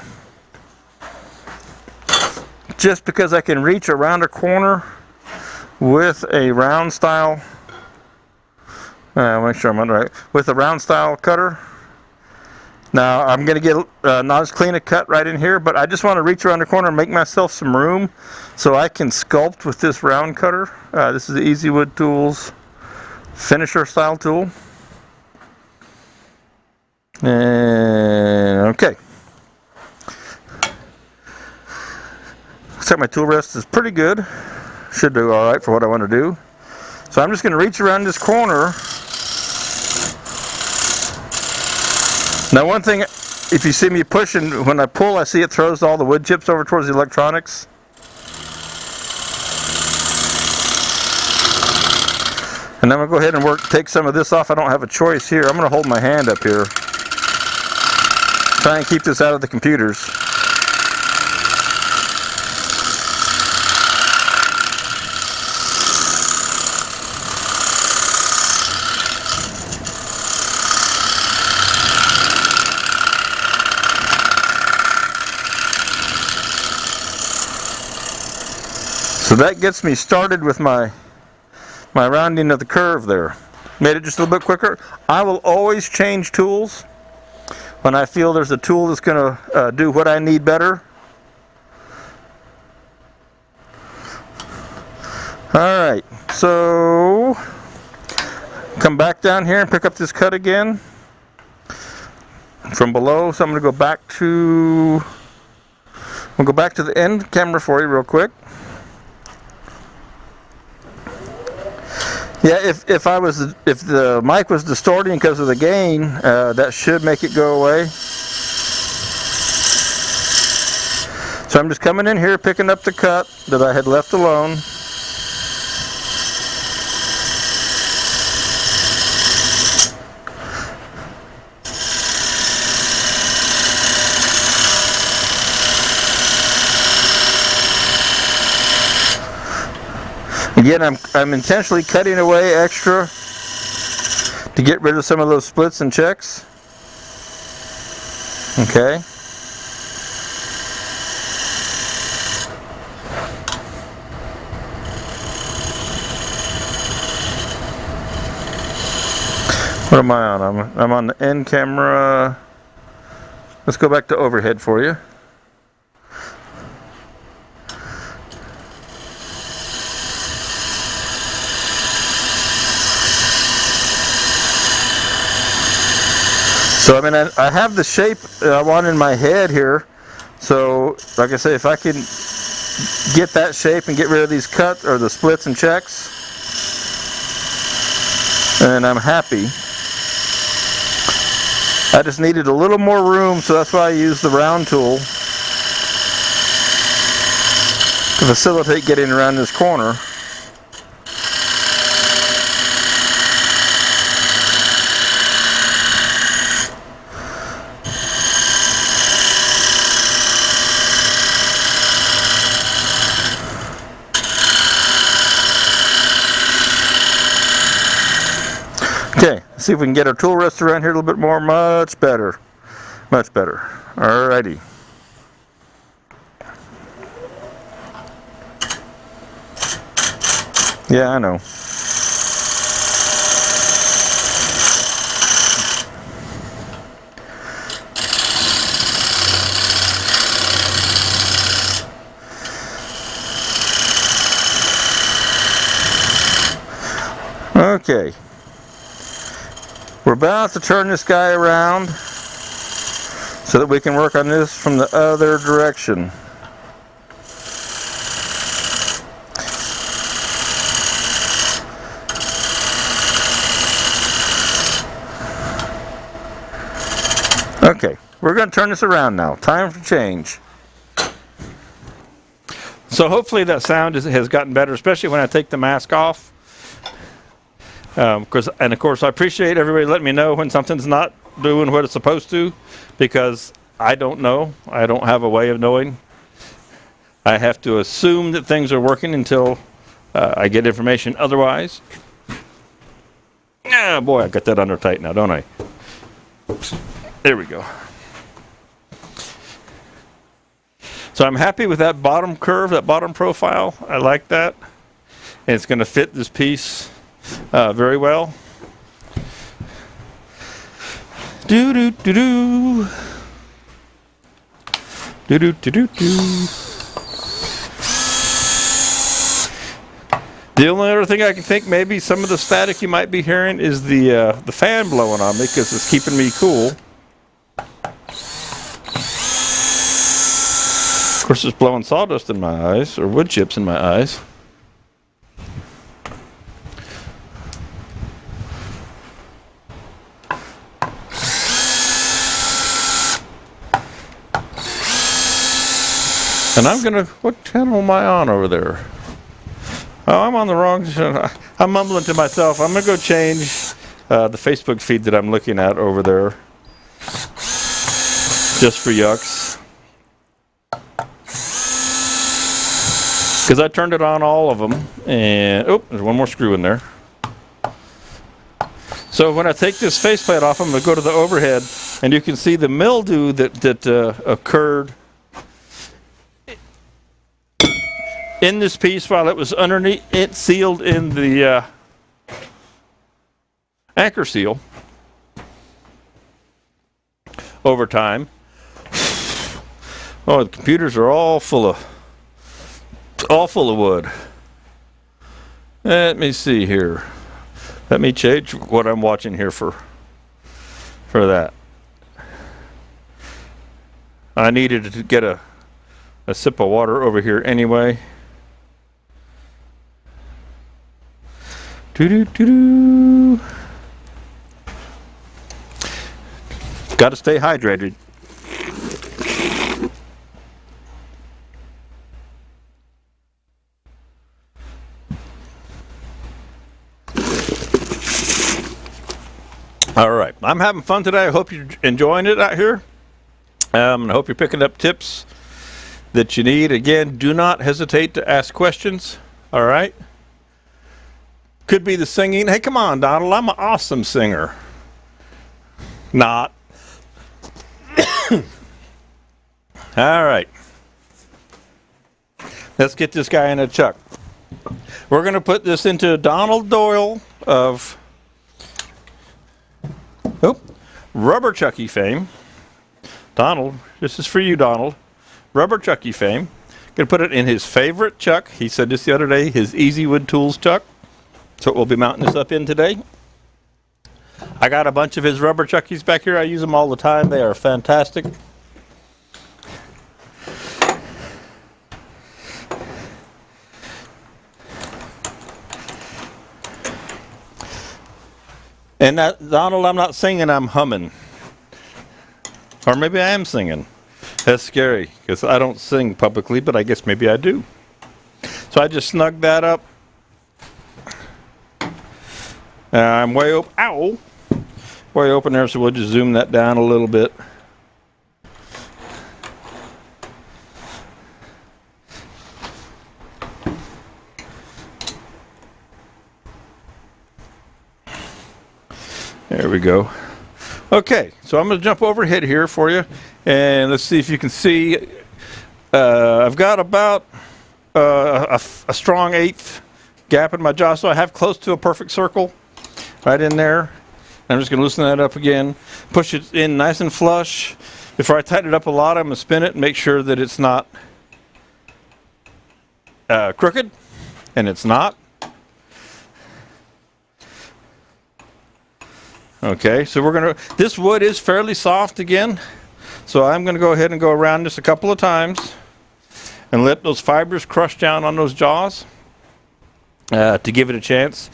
Just because I can reach around a corner with a round style. Make sure I'm on right. With a round style cutter. Now, I'm going to get not as clean a cut right in here, but I just want to reach around the corner and make myself some room so I can sculpt with this round cutter. This is the Easywood Tools finisher style tool. And okay. Looks like my tool rest is pretty good. Should do all right for what I want to do. So I'm just going to reach around this corner. Now, one thing if you see me pushing, when I pull, I see it throws all the wood chips over towards the electronics. And I'm going to go ahead and take some of this off. I don't have a choice here. I'm going to hold my hand up here. Try and keep this out of the computers. So that gets me started with my rounding of the curve there. Made it just a little bit quicker. I will always change tools when I feel there's a tool that's going to do what I need better. Alright, so come back down here and pick up this cut again from below. So I'm going to go back to, we'll go back to the end camera for you real quick. Yeah, if the mic was distorting because of the gain, that should make it go away. So I'm just coming in here, picking up the cut that I had left alone. Again, I'm intentionally cutting away extra to get rid of some of those splits and checks. Okay. What am I on? I'm on the end camera. Let's go back to overhead for you. So I mean, I have the shape I want in my head here. So like I say, if I can get that shape and get rid of these cuts or the splits and checks, and I'm happy. I just needed a little more room, so that's why I used the round tool to facilitate getting around this corner. Okay, see if we can get our tool rest around here a little bit more. Much better. Much better. Alrighty. Yeah, I know. Okay. We're about to turn this guy around so that we can work on this from the other direction. Okay, we're going to turn this around now. Time for change. So hopefully that sound has gotten better, especially when I take the mask off. And of course, I appreciate everybody letting me know when something's not doing what it's supposed to, because I don't know. I don't have a way of knowing. I have to assume that things are working until I get information otherwise. Ah, boy, I got that under tight now, don't I? Oops. There we go. So I'm happy with that bottom curve, that bottom profile. I like that. And it's going to fit this piece very well. Do do do do. Do do do do do. The only other thing I can think, maybe some of the static you might be hearing is the fan blowing on me because it's keeping me cool. Of course, it's blowing sawdust in my eyes, or wood chips in my eyes. And I'm gonna, what channel am I on over there? Oh, I'm on the wrong channel. I'm mumbling to myself. I'm gonna go change the Facebook feed that I'm looking at over there. Just for yucks. Because I turned it on all of them. And, oh, there's one more screw in there. So when I take this faceplate off, I'm gonna go to the overhead, and you can see the mildew that occurred in this piece while it was underneath it, sealed in the anchor seal over time. Oh, the computers are all full of wood. Let me see here. Let me change what I'm watching here for that. I needed to get a sip of water over here anyway. Doo-doo-doo-doo. Got to stay hydrated. All right, I'm having fun today. I hope you're enjoying it out here. I hope you're picking up tips that you need. Again, do not hesitate to ask questions. All right. Could be the singing. Hey, come on, Donald. I'm an awesome singer. Not. All right. Let's get this guy in a chuck. We're going to put this into Donald Doyle of Rubber Chucky fame. Donald, this is for you, Donald. Rubber Chucky fame. Going to put it in his favorite chuck. He said this the other day, his Easy Wood Tools chuck. So we'll be mounting this up in today. I got a bunch of his rubber chuckies back here. I use them all the time. They are fantastic. And that, Donald, I'm not singing, I'm humming. Or maybe I am singing. That's scary, because I don't sing publicly, but I guess maybe I do. So I just snugged that up. I'm way open. Ow! Way open there, so we'll just zoom that down a little bit. There we go. Okay, so I'm going to jump overhead here for you, and let's see if you can see. I've got about a strong 1/8 gap in my jaw, so I have close to a perfect circle right in there. I'm just going to loosen that up again, push it in nice and flush. Before I tighten it up a lot, I'm going to spin it and make sure that it's not crooked, and it's not. Okay, so we're going to, this wood is fairly soft again, so I'm going to go ahead and go around this a couple of times and let those fibers crush down on those jaws to give it a chance.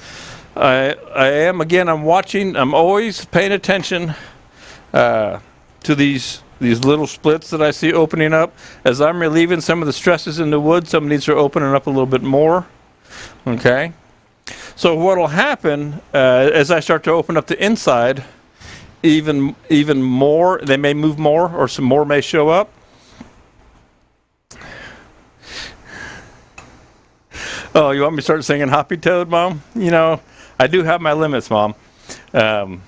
I'm watching, I'm always paying attention to these little splits that I see opening up. As I'm relieving some of the stresses in the wood, some of these are opening up a little bit more. Okay. So what will happen as I start to open up the inside, even more, they may move more, or some more may show up. Oh, you want me to start singing Hoppy Toad, Mom? You know, I do have my limits, Mom. I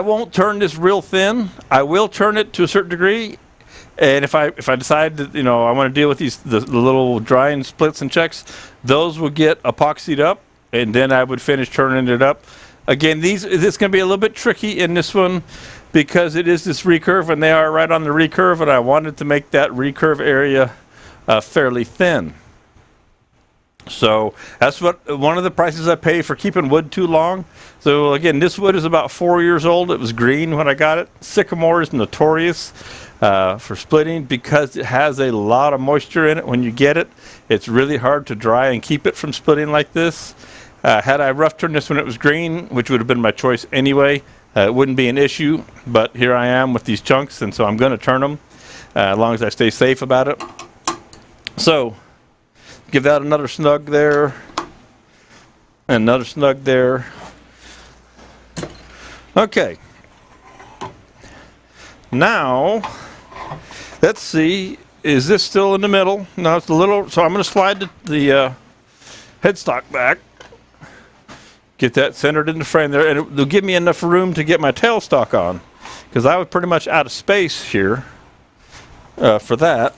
won't turn this real thin. I will turn it to a certain degree. And if I decide that, you know, I want to deal with the little drying splits and checks, those will get epoxied up, and then I would finish turning it up. Again, this is going to be a little bit tricky in this one because it is this recurve, and they are right on the recurve, and I wanted to make that recurve area fairly thin. So that's one of the prices I pay for keeping wood too long. So again, this wood is about 4 years old. It was green when I got it. Sycamore is notorious for splitting because it has a lot of moisture in it when you get it. It's really hard to dry and keep it from splitting like this. Had I rough turned this when it was green, which would have been my choice anyway, it wouldn't be an issue, but here I am with these chunks, and so I'm going to turn them. as long as I stay safe about it. So, give that another snug there, and another snug there. Okay. Now, let's see, is this still in the middle? No, it's a little, so I'm going to slide the headstock back. Get that centered in the frame there, and it'll give me enough room to get my tailstock on, because I was pretty much out of space here for that.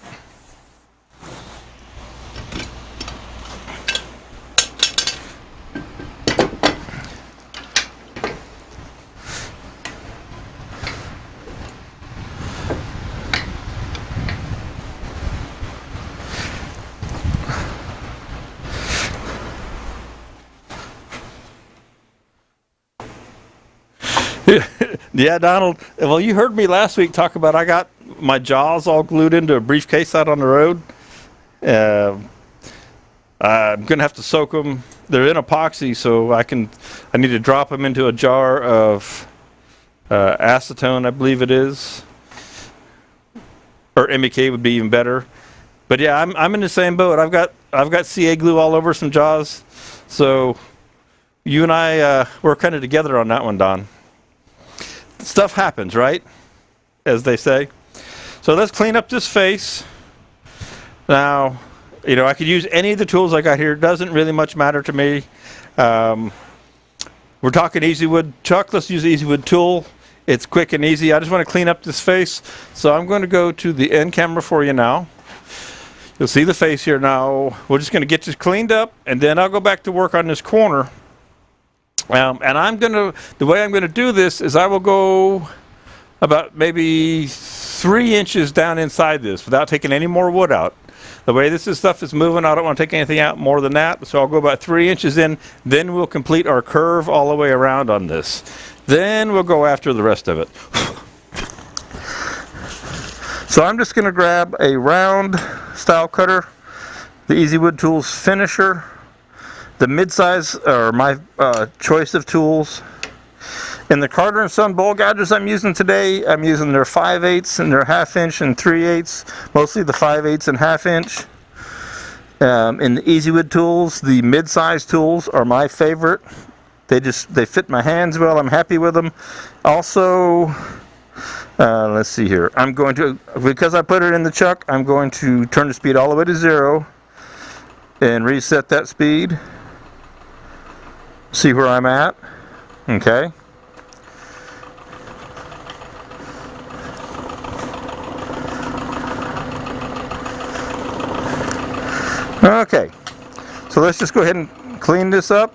Yeah, Donald. Well, you heard me last week talk about I got my jaws all glued into a briefcase out on the road. I'm gonna have to soak them. They're in epoxy, so I need to drop them into a jar of acetone, I believe it is, or MEK would be even better. But yeah, I'm in the same boat. I've got CA glue all over some jaws, so you and I we're kind of together on that one, Don. Stuff happens, right? As they say. So let's clean up this face. Now, you know, I could use any of the tools I got here. It doesn't really much matter to me. We're talking Easy Wood. Chuck, let's use the Easy Wood tool. It's quick and easy. I just want to clean up this face. So I'm going to go to the end camera for you now. You'll see the face here now. We're just going to get this cleaned up, and then I'll go back to work on this corner. And the way I'm going to do this is I will go about maybe 3 inches down inside this without taking any more wood out. The way this stuff is moving, I don't want to take anything out more than that. So I'll go about 3 inches in, then we'll complete our curve all the way around on this. Then we'll go after the rest of it. So I'm just going to grab a round style cutter, the Easy Wood Tools finisher. The mid-size are my choice of tools. In the Carter & Son bowl gougers I'm using today, I'm using their 5/8 and their 1/2 inch and 3/8, mostly the 5/8 and 1/2 inch. In the Easy Wood tools, the mid-size tools are my favorite. They fit my hands well. I'm happy with them. Also, let's see here. I'm going to, because I put it in the chuck, I'm going to turn the speed all the way to 0 and reset that speed. See where I'm at. Okay. Okay. So let's just go ahead and clean this up.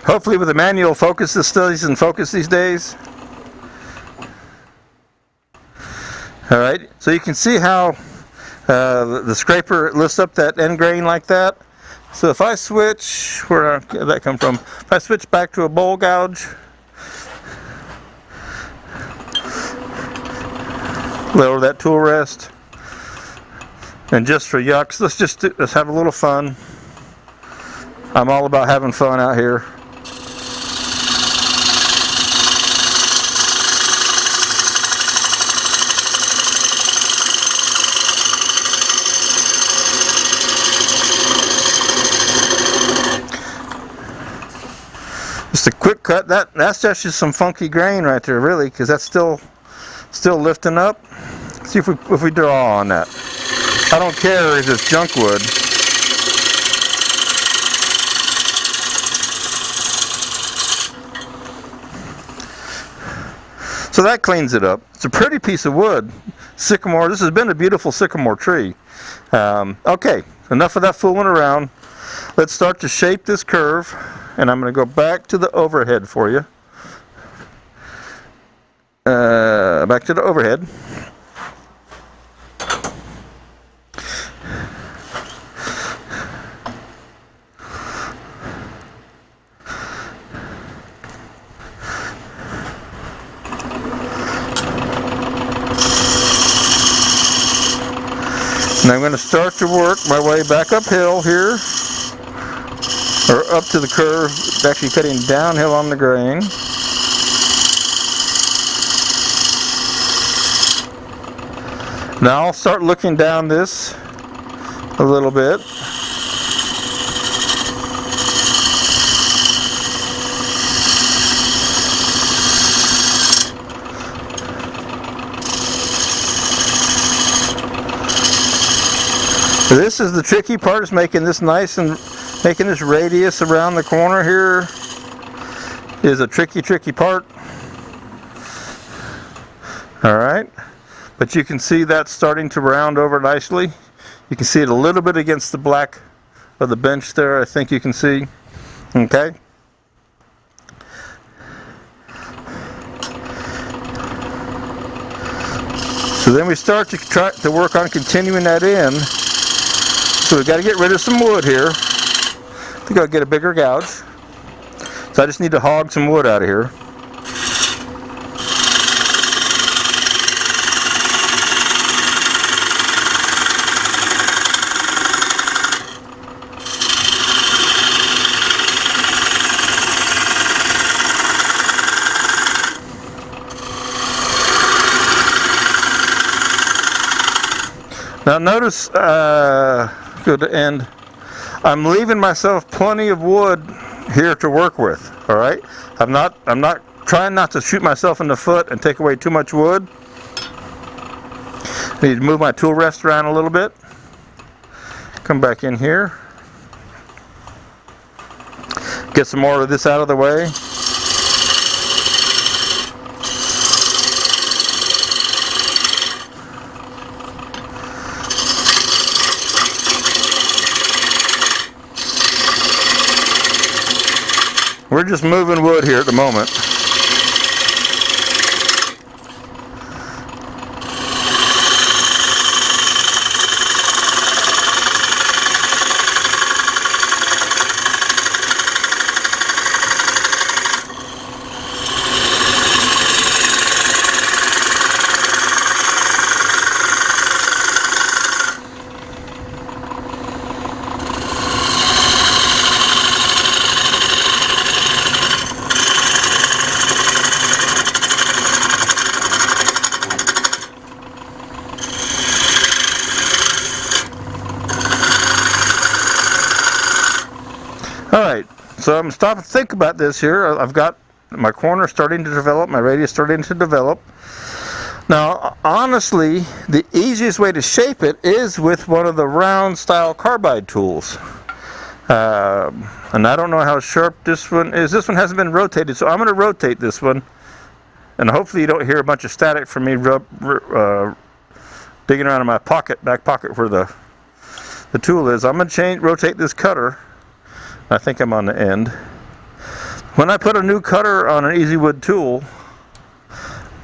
Hopefully with the manual focus this doesn't focus these days. All right, so you can see how the scraper lifts up that end grain like that. So if I switch, where did that come from? If I switch back to a bowl gouge, lower that tool rest, and just for yucks, let's have a little fun. I'm all about having fun out here. Just a quick cut. That's just some funky grain right there, really, because that's still lifting up. See if we draw on that. I don't care if it's junk wood. So that cleans it up. It's a pretty piece of wood. Sycamore. This has been a beautiful sycamore tree. Okay, enough of that fooling around. Let's start to shape this curve. And I'm going to go back to the overhead for you. Back to the overhead. And I'm going to start to work my way back uphill here, or up to the curve, actually cutting downhill on the grain. Now I'll start looking down this a little bit. This is the tricky part, is making this nice and making this radius around the corner here is a tricky part. Alright, but you can see that's starting to round over nicely. You can see it a little bit against the black of the bench there, I think you can see. Okay. So then we start to try to work on continuing that in. So we've got to get rid of some wood here. I think I'll get a bigger gouge. So I just need to hog some wood out of here. Now notice, go to end, I'm leaving myself plenty of wood here to work with. All right, I'm not trying not to shoot myself in the foot and take away too much wood. I need to move my tool rest around a little bit. Come back in here. Get some more of this out of the way. We're just moving wood here at the moment. Alright, so I'm stopping to think about this here. I've got my corner starting to develop, my radius starting to develop. Now, honestly, the easiest way to shape it is with one of the round style carbide tools. And I don't know how sharp this one is. This one hasn't been rotated, so I'm going to rotate this one. And hopefully you don't hear a bunch of static from me digging around in my back pocket where the tool is. I'm going to rotate this cutter. I think I'm on the end. When I put a new cutter on an EasyWood tool,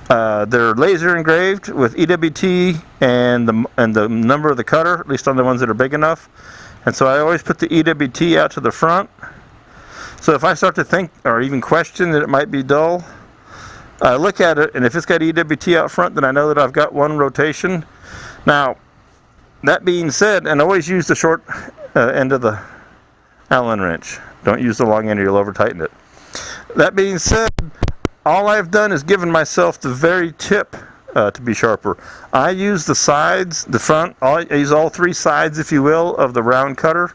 they're laser engraved with EWT and the number of the cutter, at least on the ones that are big enough. And so I always put the EWT out to the front. So if I start to think or even question that it might be dull, I look at it, and if it's got EWT out front, then I know that I've got one rotation. Now, that being said, and always use the short end of the Allen wrench. Don't use the long end or you'll over tighten it. That being said, all I've done is given myself the very tip to be sharper. I use the sides, the front, I use all three sides, if you will, of the round cutter.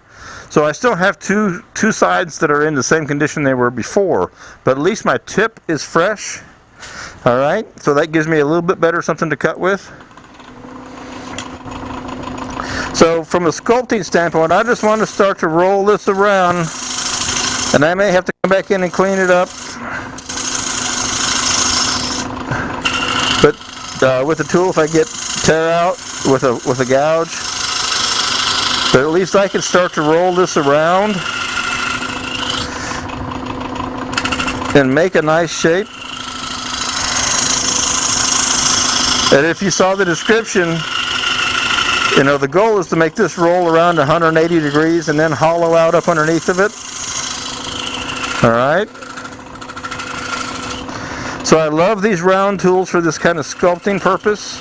So I still have two sides that are in the same condition they were before, but at least my tip is fresh. Alright, so that gives me a little bit better something to cut with. So from a sculpting standpoint, I just want to start to roll this around, and I may have to come back in and clean it up. But with the tool, if I get tear out with a gouge, but at least I can start to roll this around and make a nice shape. And if you saw the description, you know, the goal is to make this roll around 180 degrees and then hollow out up underneath of it. Alright. So I love these round tools for this kind of sculpting purpose.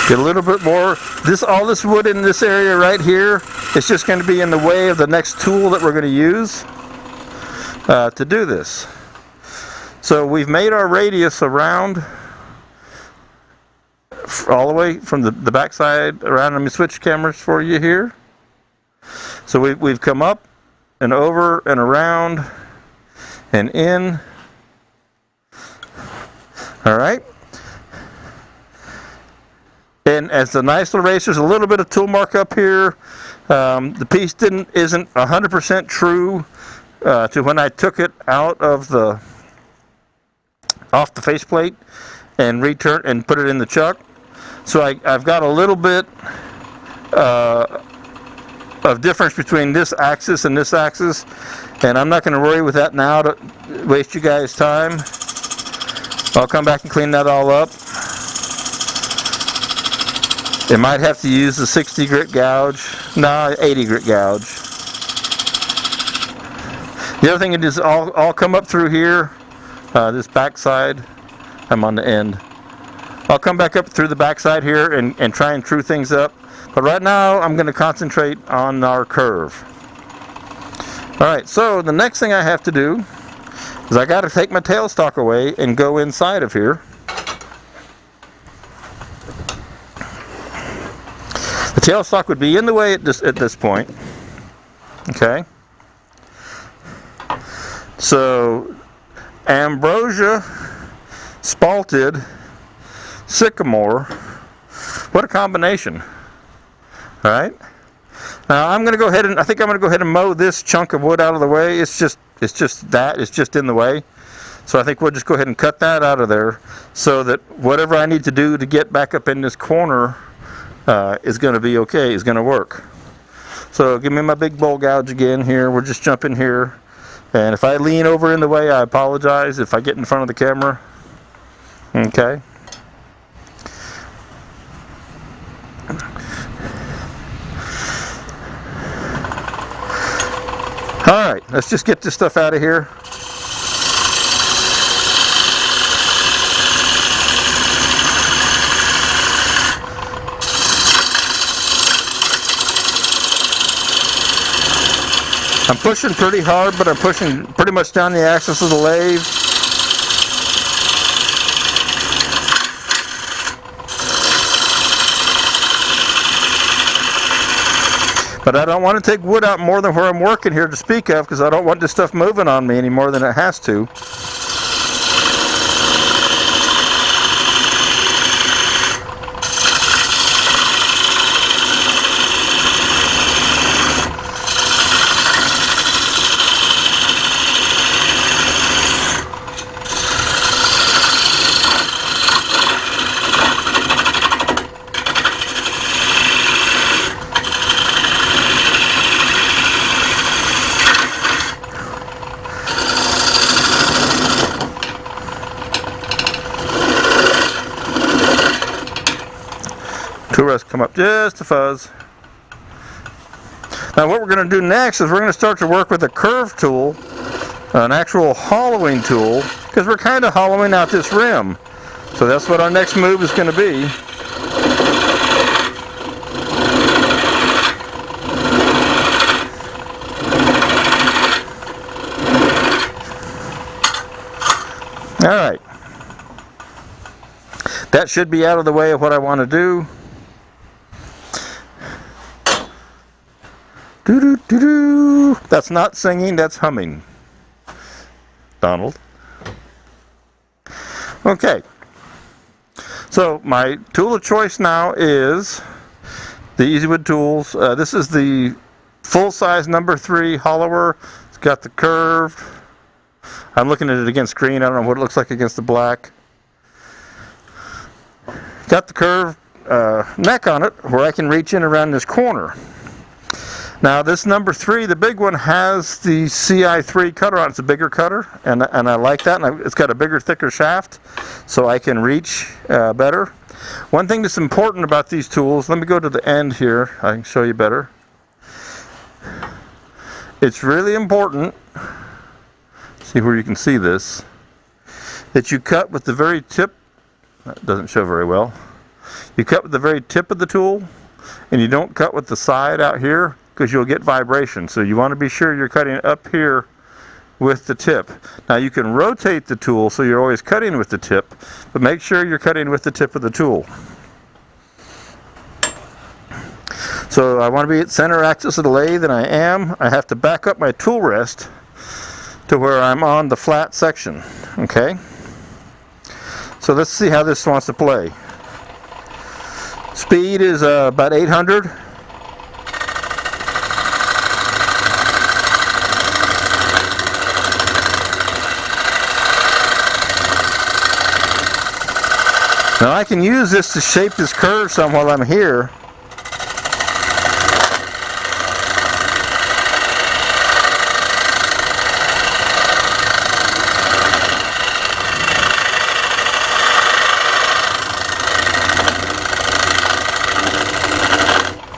Get a little bit more. All this wood in this area right here, it's just going to be in the way of the next tool that we're going to use to do this. So we've made our radius around all the way from the backside around. Let me switch cameras for you here. So we've come up and over and around and in. All right. And as the nice little race, there's a little bit of tool mark up here. The piece isn't 100% true to when I took it out of off the faceplate and returned and put it in the chuck. So I've got a little bit of difference between this axis and this axis, and I'm not going to worry with that now to waste you guys time. I'll come back and clean that all up. It might have to use the 60 grit gouge. No, 80 grit gouge. The other thing is I'll come up through here, this back side. I'm on the end. I'll come back up through the back side here and try and true things up. But right now I'm going to concentrate on our curve. Alright, so the next thing I have to do is I got to take my tailstock away and go inside of here. The tailstock would be in the way at this point. Okay. So Ambrosia spalted sycamore. What a combination. All right. Now I'm going to go ahead and I think I'm going to go ahead and mow this chunk of wood out of the way. It's just in the way. So I think we'll just go ahead and cut that out of there so that whatever I need to do to get back up in this corner is going to be okay, is going to work. So give me my big bowl gouge again here. We'll just jump in here. And if I lean over in the way, I apologize if I get in front of the camera. Okay. Alright, let's just get this stuff out of here. I'm pushing pretty hard, but I'm pushing pretty much down the axis of the lathe. But I don't want to take wood out more than where I'm working here to speak of, because I don't want this stuff moving on me any more than it has to. Tool rest come up just a fuzz. Now what we're going to do next is we're going to start to work with a curve tool, an actual hollowing tool, because we're kind of hollowing out this rim. So that's what our next move is going to be. Alright. That should be out of the way of what I want to do. Doo-doo-doo-doo. That's not singing, that's humming. Donald. Okay. So my tool of choice now is the EasyWood tools. This is the full-size number 3 hollower. It's got the curved. I'm looking at it against green. I don't know what it looks like against the black. Got the curved neck on it where I can reach in around this corner. Now this number 3, the big one, has the CI3 cutter on it. It's a bigger cutter, and I like that. And it's got a bigger, thicker shaft, so I can reach better. One thing that's important about these tools, let me go to the end here, I can show you better. It's really important, see where you can see this, that you cut with the very tip. That doesn't show very well. You cut with the very tip of the tool, and you don't cut with the side out here because you'll get vibration. So you want to be sure you're cutting up here with the tip. Now you can rotate the tool so you're always cutting with the tip, but make sure you're cutting with the tip of the tool. So I want to be at center axis of the lathe, and I am. I have to back up my tool rest to where I'm on the flat section. Okay? So let's see how this wants to play. Speed is about 800. Now I can use this to shape this curve some while I'm here.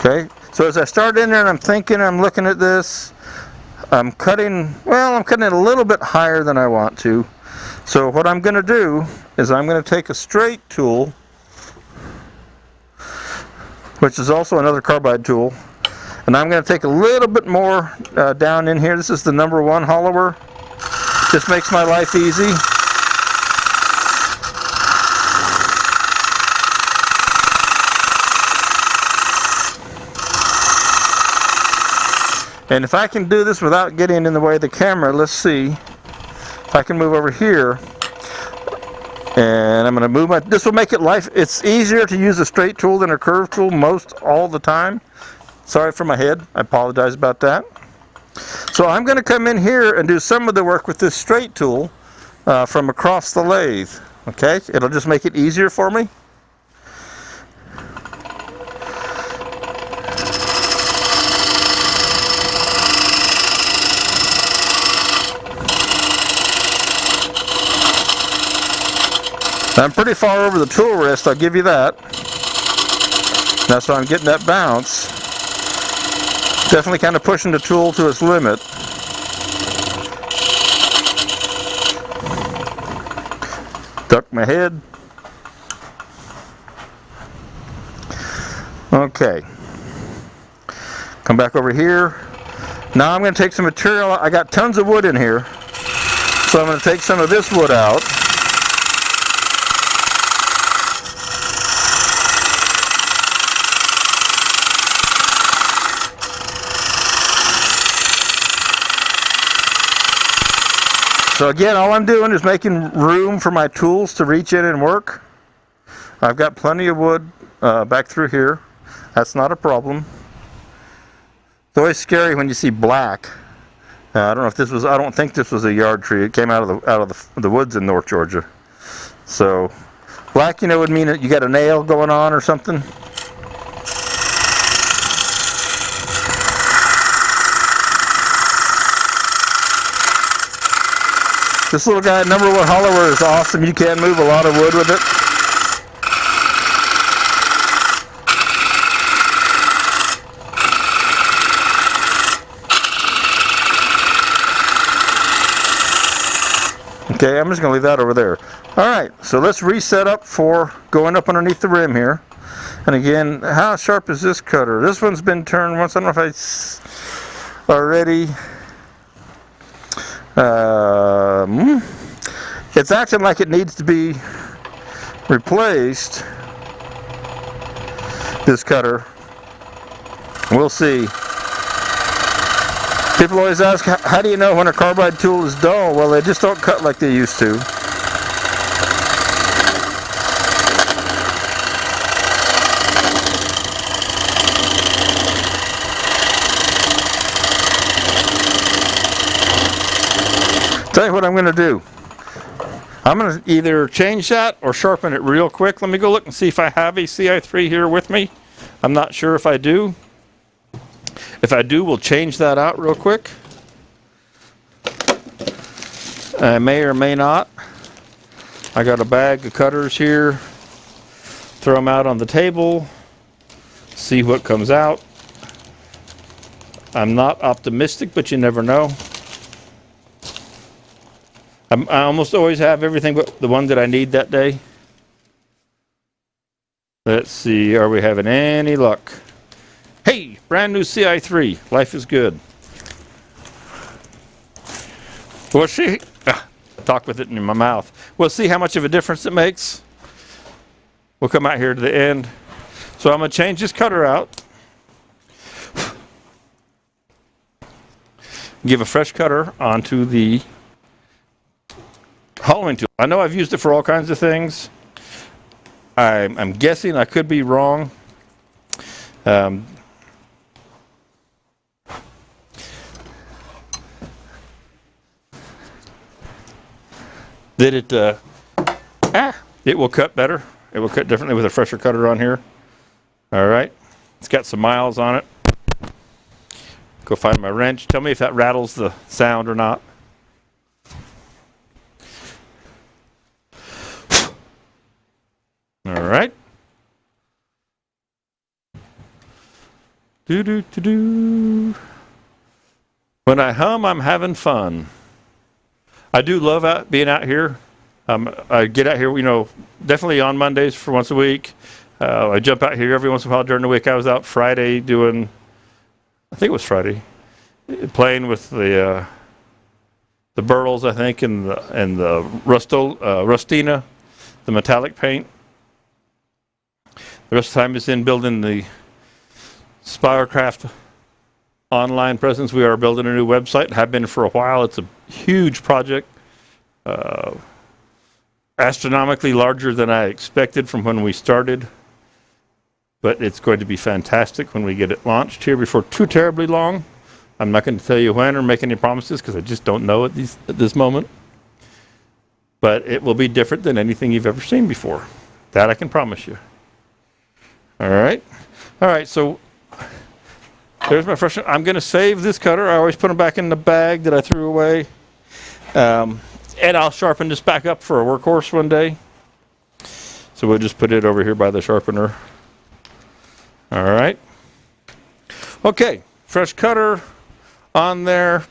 Okay, so as I start in there and I'm thinking, I'm looking at this, I'm cutting it a little bit higher than I want to. So what I'm going to do is I'm going to take a straight tool, which is also another carbide tool, and I'm going to take a little bit more down in here. This is the number 1 hollower. Just makes my life easy. And if I can do this without getting in the way of the camera, let's see if I can move over here. And I'm going to move this will make it's easier to use a straight tool than a curved tool all the time. Sorry for my head, I apologize about that. So I'm going to come in here and do some of the work with this straight tool from across the lathe. Okay, it'll just make it easier for me. I'm pretty far over the tool rest, I'll give you that. That's why I'm getting that bounce. Definitely kind of pushing the tool to its limit. Duck my head. Okay. Come back over here. Now I'm going to take some material. I got tons of wood in here. So I'm going to take some of this wood out. So again, all I'm doing is making room for my tools to reach in and work. I've got plenty of wood back through here. That's not a problem. It's always scary when you see black. I don't think this was a yard tree. It came out of the woods in North Georgia. So black, would mean that you got a nail going on or something. This little guy, number 1 hollower, is awesome. You can move a lot of wood with it. Okay, I'm just going to leave that over there. Alright, so let's reset up for going up underneath the rim here. And again, how sharp is this cutter? This one's been turned once. I don't know if already. It's acting like it needs to be replaced, this cutter. We'll see. People always ask, how do you know when a carbide tool is dull? Well, they just don't cut like they used to. Tell you what I'm going to do. I'm going to either change that or sharpen it real quick. Let me go look and see if I have a CI3 here with me. I'm not sure if I do. If I do, we'll change that out real quick. I may or may not. I got a bag of cutters here. Throw them out on the table. See what comes out. I'm not optimistic, but you never know. I almost always have everything but the one that I need that day. Let's see, are we having any luck? Hey, brand new CI3. Life is good. We'll see. Talk with it in my mouth. We'll see how much of a difference it makes. We'll come out here to the end. So I'm going to change this cutter out. Give a fresh cutter onto the hollowing tool. I know I've used it for all kinds of things. I'm guessing, I could be wrong. It will cut better. It will cut differently with a fresher cutter on here. All right, it's got some miles on it. Go find my wrench. Tell me if that rattles the sound or not. All right. Do. When I hum, I'm having fun. I do love being out here. I get out here, definitely on Mondays for once a week. I jump out here every once in a while during the week. I was out Friday doing, I think it was Friday, playing with the burls, I think, and the Rustina, the metallic paint. The rest of the time is in building the Spirecraft online presence. We are building a new website, have been for a while. It's a huge project, astronomically larger than I expected from when we started, but it's going to be fantastic when we get it launched here before too terribly long. I'm not going to tell you when or make any promises because I just don't know at this moment, but it will be different than anything you've ever seen before. That I can promise you. All right, so there's my fresh. I'm going to save this cutter. I always put them back in the bag that I threw away. And I'll sharpen this back up for a workhorse one day. So we'll just put it over here by the sharpener. All right. Okay, fresh cutter on there.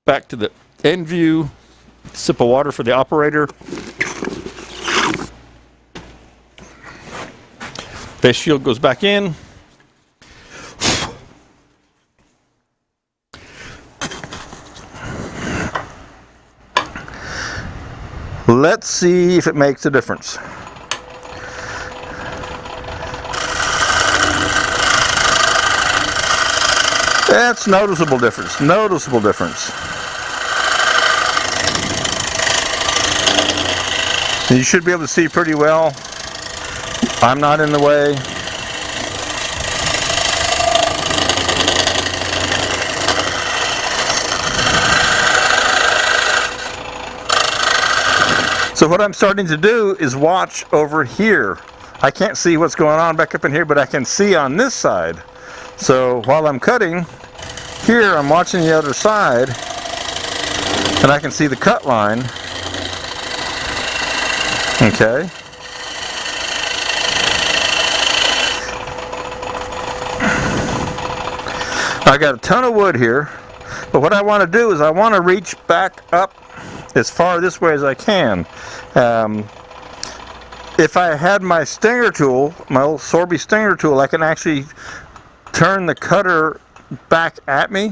Back to the end view. Sip of water for the operator. Face shield goes back in. Let's see if it makes a difference. That's noticeable difference. Noticeable difference. You should be able to see pretty well. I'm not in the way. So what I'm starting to do is watch over here. I can't see what's going on back up in here, but I can see on this side. So while I'm cutting, here I'm watching the other side, and I can see the cut line. Okay. I got a ton of wood here, but what I want to do is I want to reach back up as far this way as I can. If I had my stinger tool, my old Sorby stinger tool, I can actually turn the cutter back at me,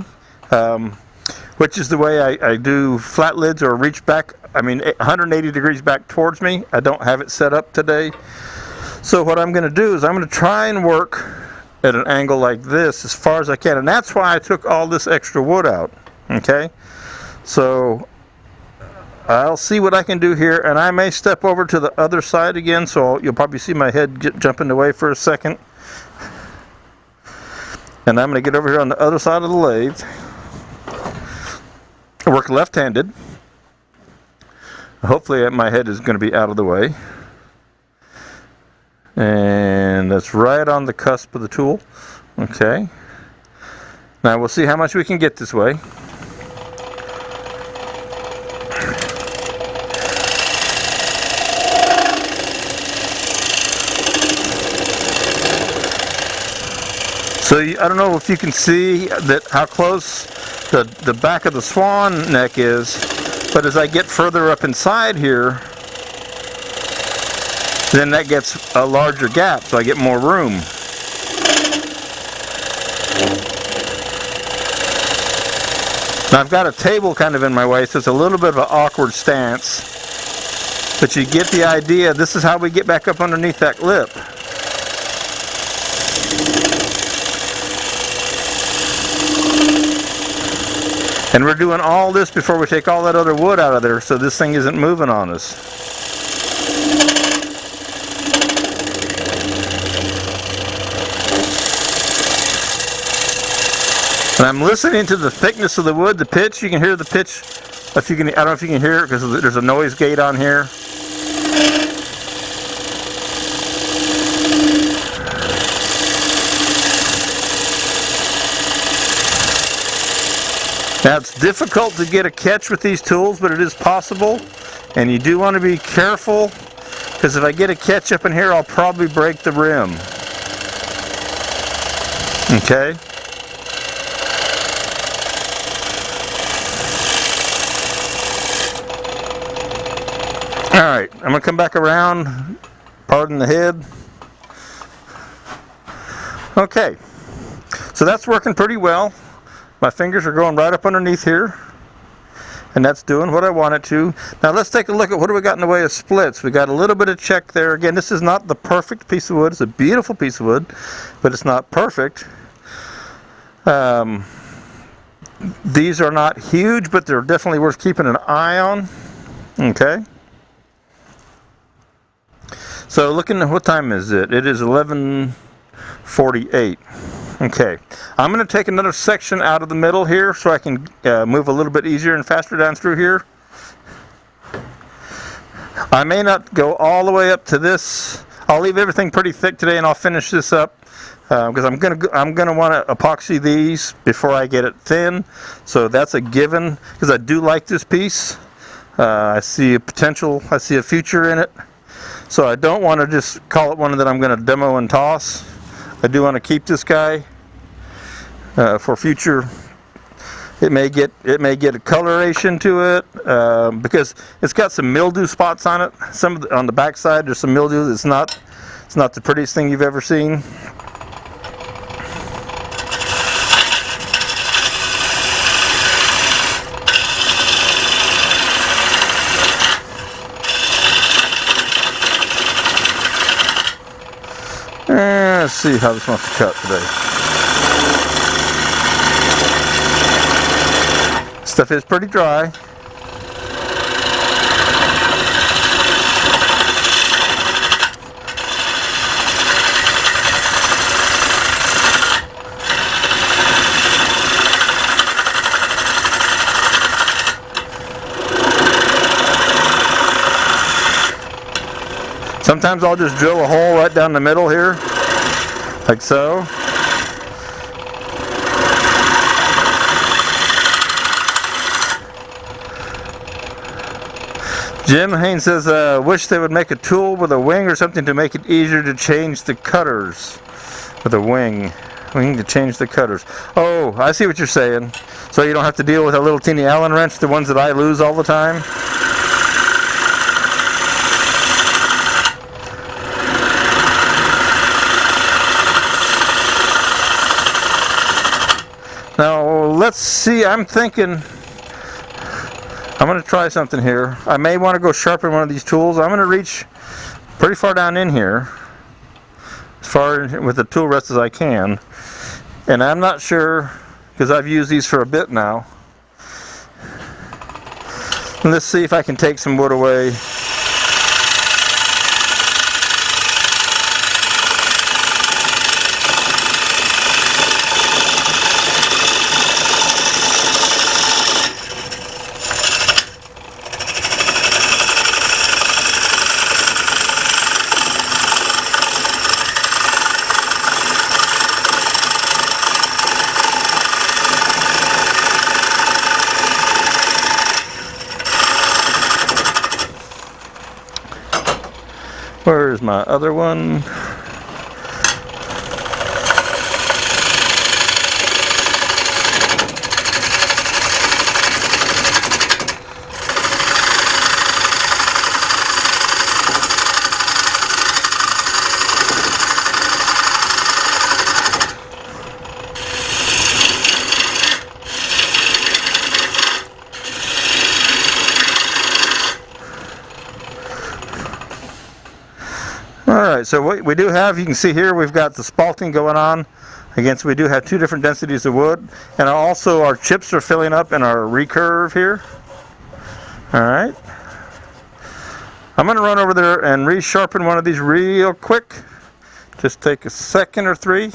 which is the way I do flat lids, or reach back, 180 degrees back towards me. I don't have it set up today. So what I'm going to do is I'm going to try and work at an angle like this as far as I can, and that's why I took all this extra wood out. Okay, so I'll see what I can do here, and I may step over to the other side again, so you'll probably see my head jumping away for a second. And I'm going to get over here on the other side of the lathe. I work left-handed. Hopefully my head is going to be out of the way. And that's right on the cusp of the tool. Okay. Now we'll see how much we can get this way. So I don't know if you can see that how close the back of the swan neck is, but as I get further up inside here, Then that gets a larger gap, so I get more room. Now I've got a table kind of in my way, so it's a little bit of an awkward stance. But you get the idea. This is how we get back up underneath that lip. And we're doing all this before we take all that other wood out of there, so this thing isn't moving on us. And I'm listening to the thickness of the wood, the pitch. You can hear the pitch. If you can, I don't know if you can hear it because there's a noise gate on here. Now it's difficult to get a catch with these tools, but it is possible. And you do want to be careful, because if I get a catch up in here, I'll probably break the rim. Okay? Alright, I'm going to come back around, pardon the head. Okay, so that's working pretty well. My fingers are going right up underneath here, and that's doing what I want it to. Now let's take a look at what do we got in the way of splits. We got a little bit of check there. Again, this is not the perfect piece of wood. It's a beautiful piece of wood, but it's not perfect. These are not huge, but they're definitely worth keeping an eye on. Okay. So looking at what time is it? It is 11:48. Okay, I'm going to take another section out of the middle here so I can move a little bit easier and faster down through here. I may not go all the way up to this. I'll leave everything pretty thick today, and I'll finish this up because I'm going to want to epoxy these before I get it thin. So that's a given because I do like this piece. I see a potential. I see a future in it. So I don't want to just call it one that I'm going to demo and toss. I do want to keep this guy for future. It may get a coloration to it because it's got some mildew spots on it. On the back side there's some mildew. It's not the prettiest thing you've ever seen. Let's see how this wants to cut today. Stuff is pretty dry. Sometimes I'll just drill a hole right down the middle here, like so. Jim Haynes says, wish they would make a tool with a wing or something to make it easier to change the cutters. With a wing to change the cutters. Oh, I see what you're saying. So you don't have to deal with a little teeny Allen wrench, the ones that I lose all the time. Now, let's see, I'm thinking, I'm going to try something here. I may want to go sharpen one of these tools. I'm going to reach pretty far down in here, as far with the tool rest as I can. And I'm not sure, because I've used these for a bit now. Let's see if I can take some wood away. Where's my other one? Alright, so what we do have, you can see here, we've got the spalting going on. Again, so we do have two different densities of wood. And also our chips are filling up in our recurve here. Alright. I'm going to run over there and resharpen one of these real quick. Just take a second or three.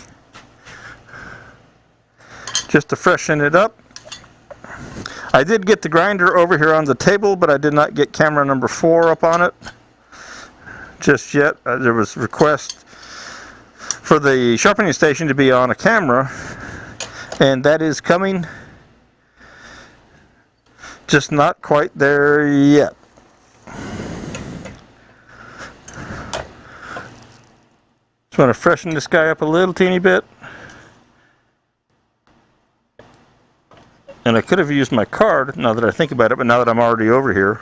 Just to freshen it up. I did get the grinder over here on the table, but I did not get camera number 4 up on it just yet. There was a request for the sharpening station to be on a camera, and that is coming. Just not quite there yet. Just want to freshen this guy up a little teeny bit. And I could have used my card now that I think about it, but now that I'm already over here.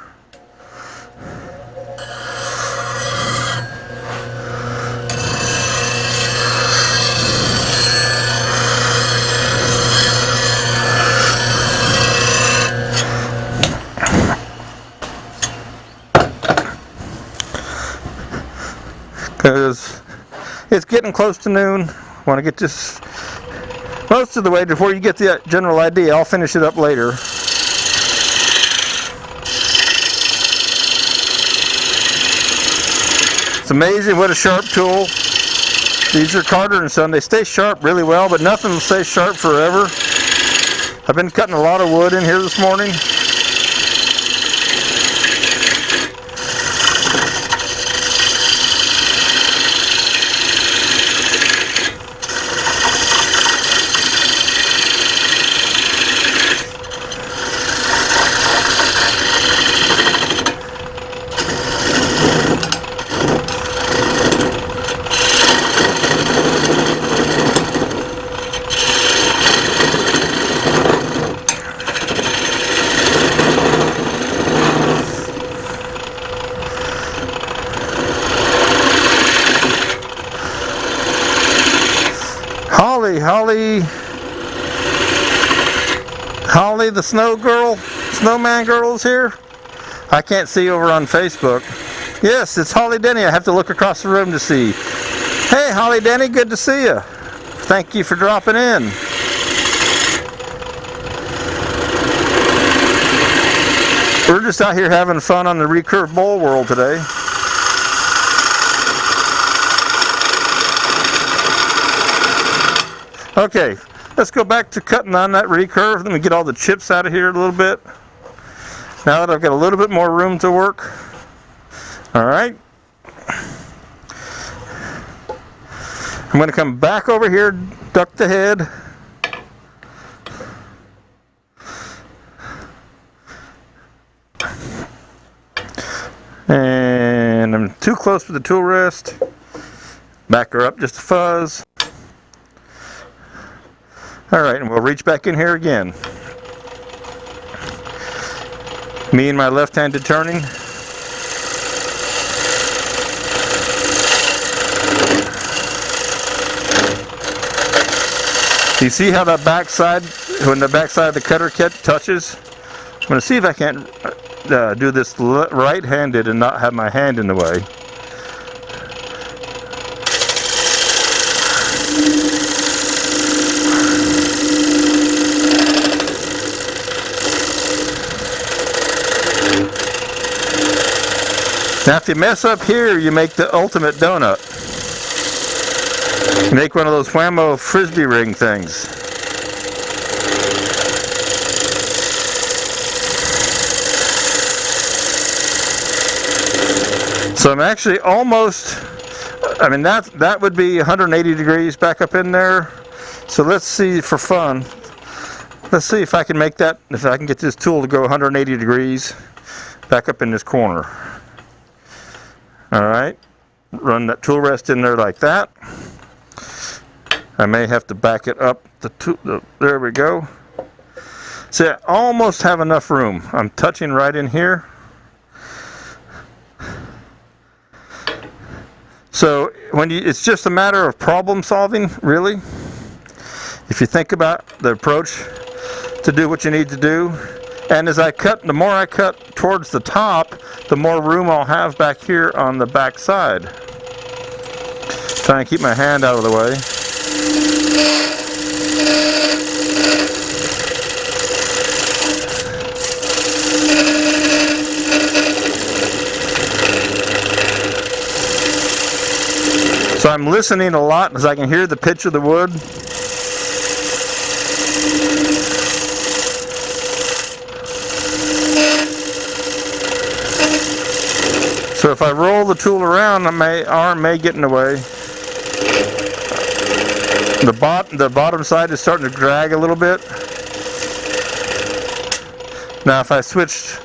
Because it's getting close to noon. I want to get this most of the way before you get the general idea. I'll finish it up later. It's amazing what a sharp tool. These are Carter & Son. They stay sharp really well, but nothing will stay sharp forever. I've been cutting a lot of wood in here this morning. Holly the snow girl, snowman girl is here. I can't see over on Facebook. Yes, it's Holly Denny. I have to look across the room to see. Hey, Holly Denny, good to see you. Thank you for dropping in. We're just out here having fun on the recurve bowl world today. Okay, let's go back to cutting on that recurve. Let me get all the chips out of here a little bit. Now that I've got a little bit more room to work. Alright. I'm going to come back over here, duck the head. And I'm too close with the tool rest. Back her up just a fuzz. Alright, and we'll reach back in here again. Me and my left-handed turning. You see how that backside, when the backside of the cutter kit touches? I'm going to see if I can't do this right-handed and not have my hand in the way. Now if you mess up here, you make the ultimate donut. You make one of those whammo frisbee ring things. So I'm actually almost, I mean that would be 180 degrees back up in there. So let's see for fun. Let's see if I can make that, if I can get this tool to go 180 degrees back up in this corner. Alright, run that tool rest in there like that. I may have to back it up. There we go. See, I almost have enough room. I'm touching right in here. So it's just a matter of problem solving, really. If you think about the approach to do what you need to do. And as I cut, the more I cut towards the top, the more room I'll have back here on the back side. Try and keep my hand out of the way. So I'm listening a lot because I can hear the pitch of the wood. So if I roll the tool around, my arm may get in the way. The bottom side is starting to drag a little bit. Now if I switched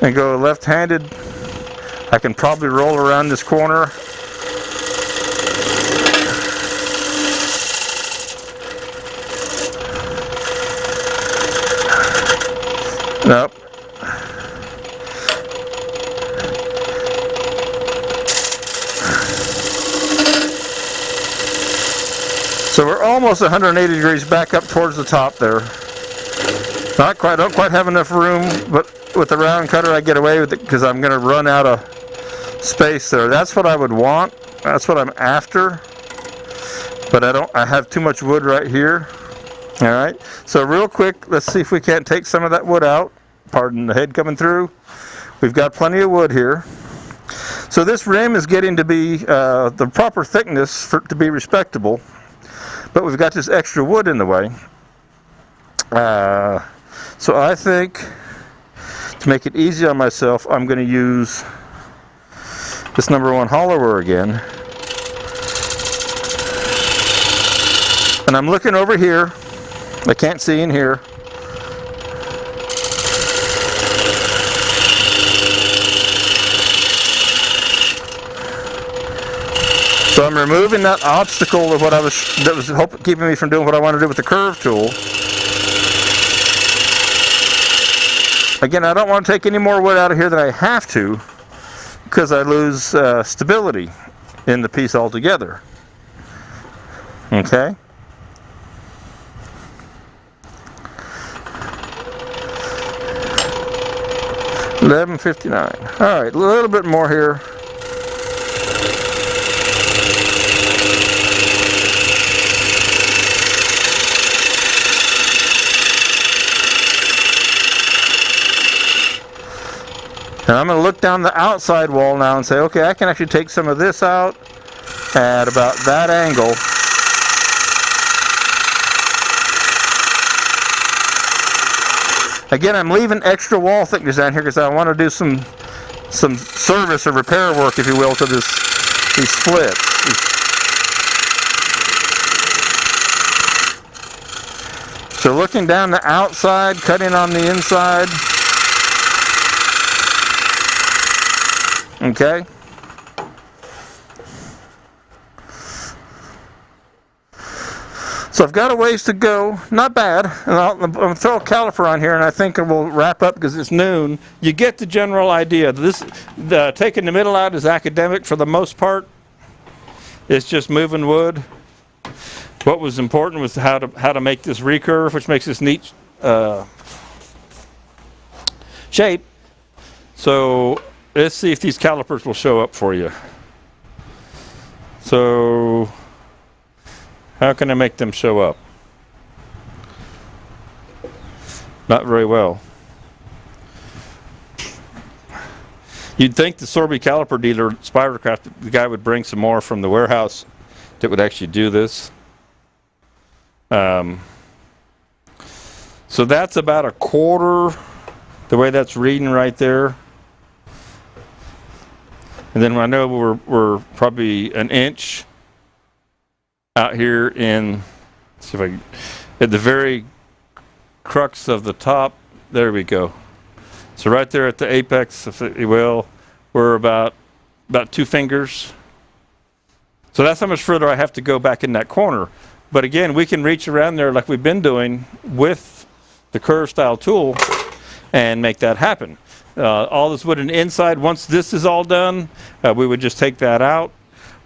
and go left-handed, I can probably roll around this corner. Nope. So we're almost 180 degrees back up towards the top there. Not quite, don't quite have enough room, but with the round cutter I get away with it because I'm going to run out of space there. That's what I would want. That's what I'm after. But I have too much wood right here. All right. So real quick, let's see if we can't take some of that wood out. Pardon the head coming through. We've got plenty of wood here. So this rim is getting to be the proper thickness to be respectable. But we've got this extra wood in the way. So I think to make it easy on myself, I'm going to use this #1 hollower again. And I'm looking over here. I can't see in here. So I'm removing that obstacle of what that was keeping me from doing what I want to do with the curve tool. Again, I don't want to take any more wood out of here than I have to, because I lose stability in the piece altogether. Okay. $11.59. All right, a little bit more here. And I'm going to look down the outside wall now and say, okay, I can actually take some of this out at about that angle. Again, I'm leaving extra wall thickness down here because I want to do some service or repair work, if you will, to these splits. So looking down the outside, cutting on the inside. Okay. So I've got a ways to go. Not bad. And I'll throw a caliper on here, and I think we'll wrap up because it's noon. You get the general idea. Taking the middle out is academic for the most part. It's just moving wood. What was important was how to make this recurve, which makes this neat shape. So let's see if these calipers will show up for you. So how can I make them show up? Not very well. You'd think the Sorby caliper dealer, Spydercraft, the guy would bring some more from the warehouse that would actually do this. So that's about a quarter, the way that's reading right there. And then I know we're probably an inch out here in, let's see if I can, at the very crux of the top. There we go. So right there at the apex, if you will, we're about 2 fingers. So that's how much further I have to go back in that corner. But again, we can reach around there like we've been doing with the curve style tool and make that happen. All this wood on the inside, once this is all done, we would just take that out.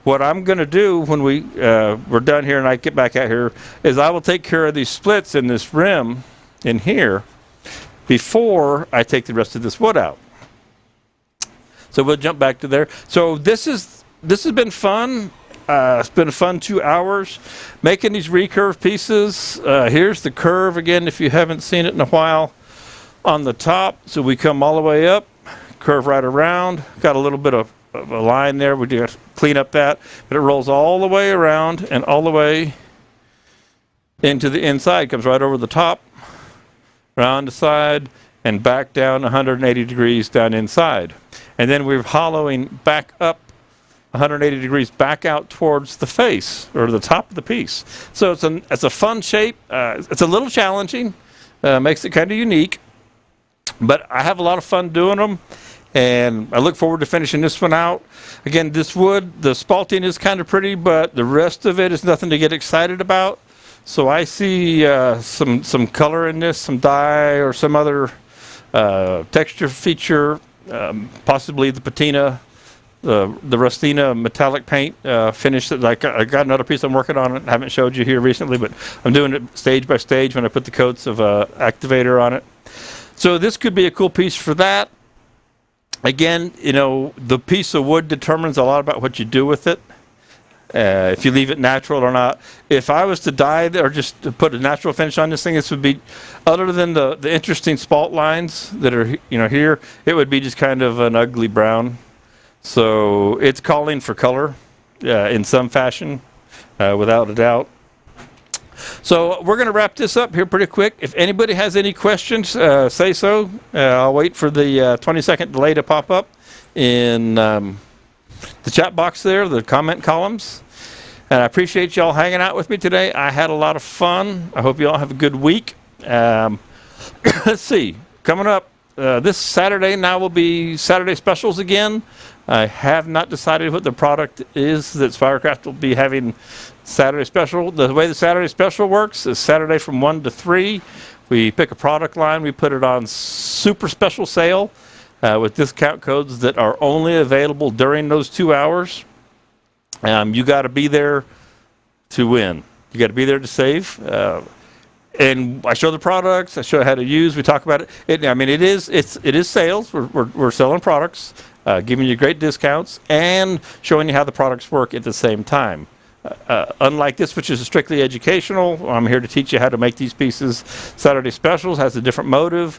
What I'm going to do when we're done here and I get back out here is I will take care of these splits in this rim in here before I take the rest of this wood out. So we'll jump back to there. So this has been fun. It's been a fun 2 hours making these recurve pieces. Here's the curve again, if you haven't seen it in a while, on the top. So we come all the way up, curve right around. Got a little bit of a line there. We do have to clean up that, but it rolls all the way around and all the way into the inside. Comes right over the top, around the side, and back down 180 degrees down inside. And then we're hollowing back up 180 degrees back out towards the face or the top of the piece. So it's a fun shape. It's a little challenging, makes it kind of unique, but I have a lot of fun doing them, and I look forward to finishing this one out. Again, this wood, the spalting is kind of pretty, but the rest of it is nothing to get excited about. So I see some color in this, some dye or some other texture feature, possibly the patina, the Rustina metallic paint finish. That I got another piece I'm working on. I haven't showed you here recently, but I'm doing it stage by stage when I put the coats of activator on it. So this could be a cool piece for that. Again, you know, the piece of wood determines a lot about what you do with it. If you leave it natural or not. If I was to dye or just to put a natural finish on this thing, this would be, other than the interesting spalt lines that are, you know, here, it would be just kind of an ugly brown. So it's calling for color in some fashion, without a doubt. So we're going to wrap this up here pretty quick. If anybody has any questions, say so. I'll wait for the 20-second delay to pop up in the chat box there, the comment columns. And I appreciate y'all hanging out with me today. I had a lot of fun. I hope you all have a good week. Let's see. Coming up this Saturday now will be Saturday specials again. I have not decided what the product is that Spirecraft will be having Saturday special. The way the Saturday special works is Saturday from 1 to 3. We pick a product line. We put it on super special sale with discount codes that are only available during those 2 hours. You got to be there to win. You got to be there to save. And I show the products. I show how to use. We talk about it. I mean, it is sales. We're selling products, giving you great discounts, and showing you how the products work at the same time. Unlike this, which is strictly educational, I'm here to teach you how to make these pieces. Saturday Specials has a different motive,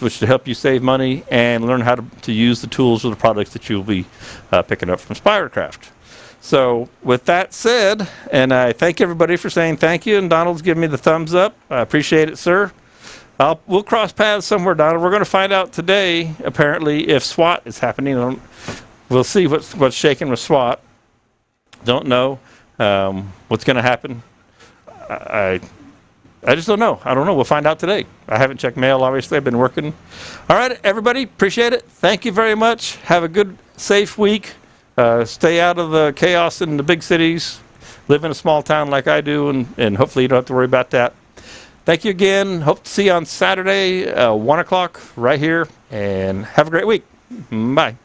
which to help you save money and learn how to use the tools or the products that you'll be picking up from Spirecraft. So with that said, and I thank everybody for saying thank you, and Donald's giving me the thumbs up. I appreciate it, sir. We'll cross paths somewhere, Donald. We're going to find out today, apparently, if SWAT is happening. We'll see what's shaking with SWAT. Don't know what's going to happen. I just don't know. I don't know. We'll find out today. I haven't checked mail, obviously. I've been working. All right, everybody. Appreciate it. Thank you very much. Have a good, safe week. Stay out of the chaos in the big cities. Live in a small town like I do, and hopefully you don't have to worry about that. Thank you again. Hope to see you on Saturday, 1 o'clock right here, and have a great week. Bye.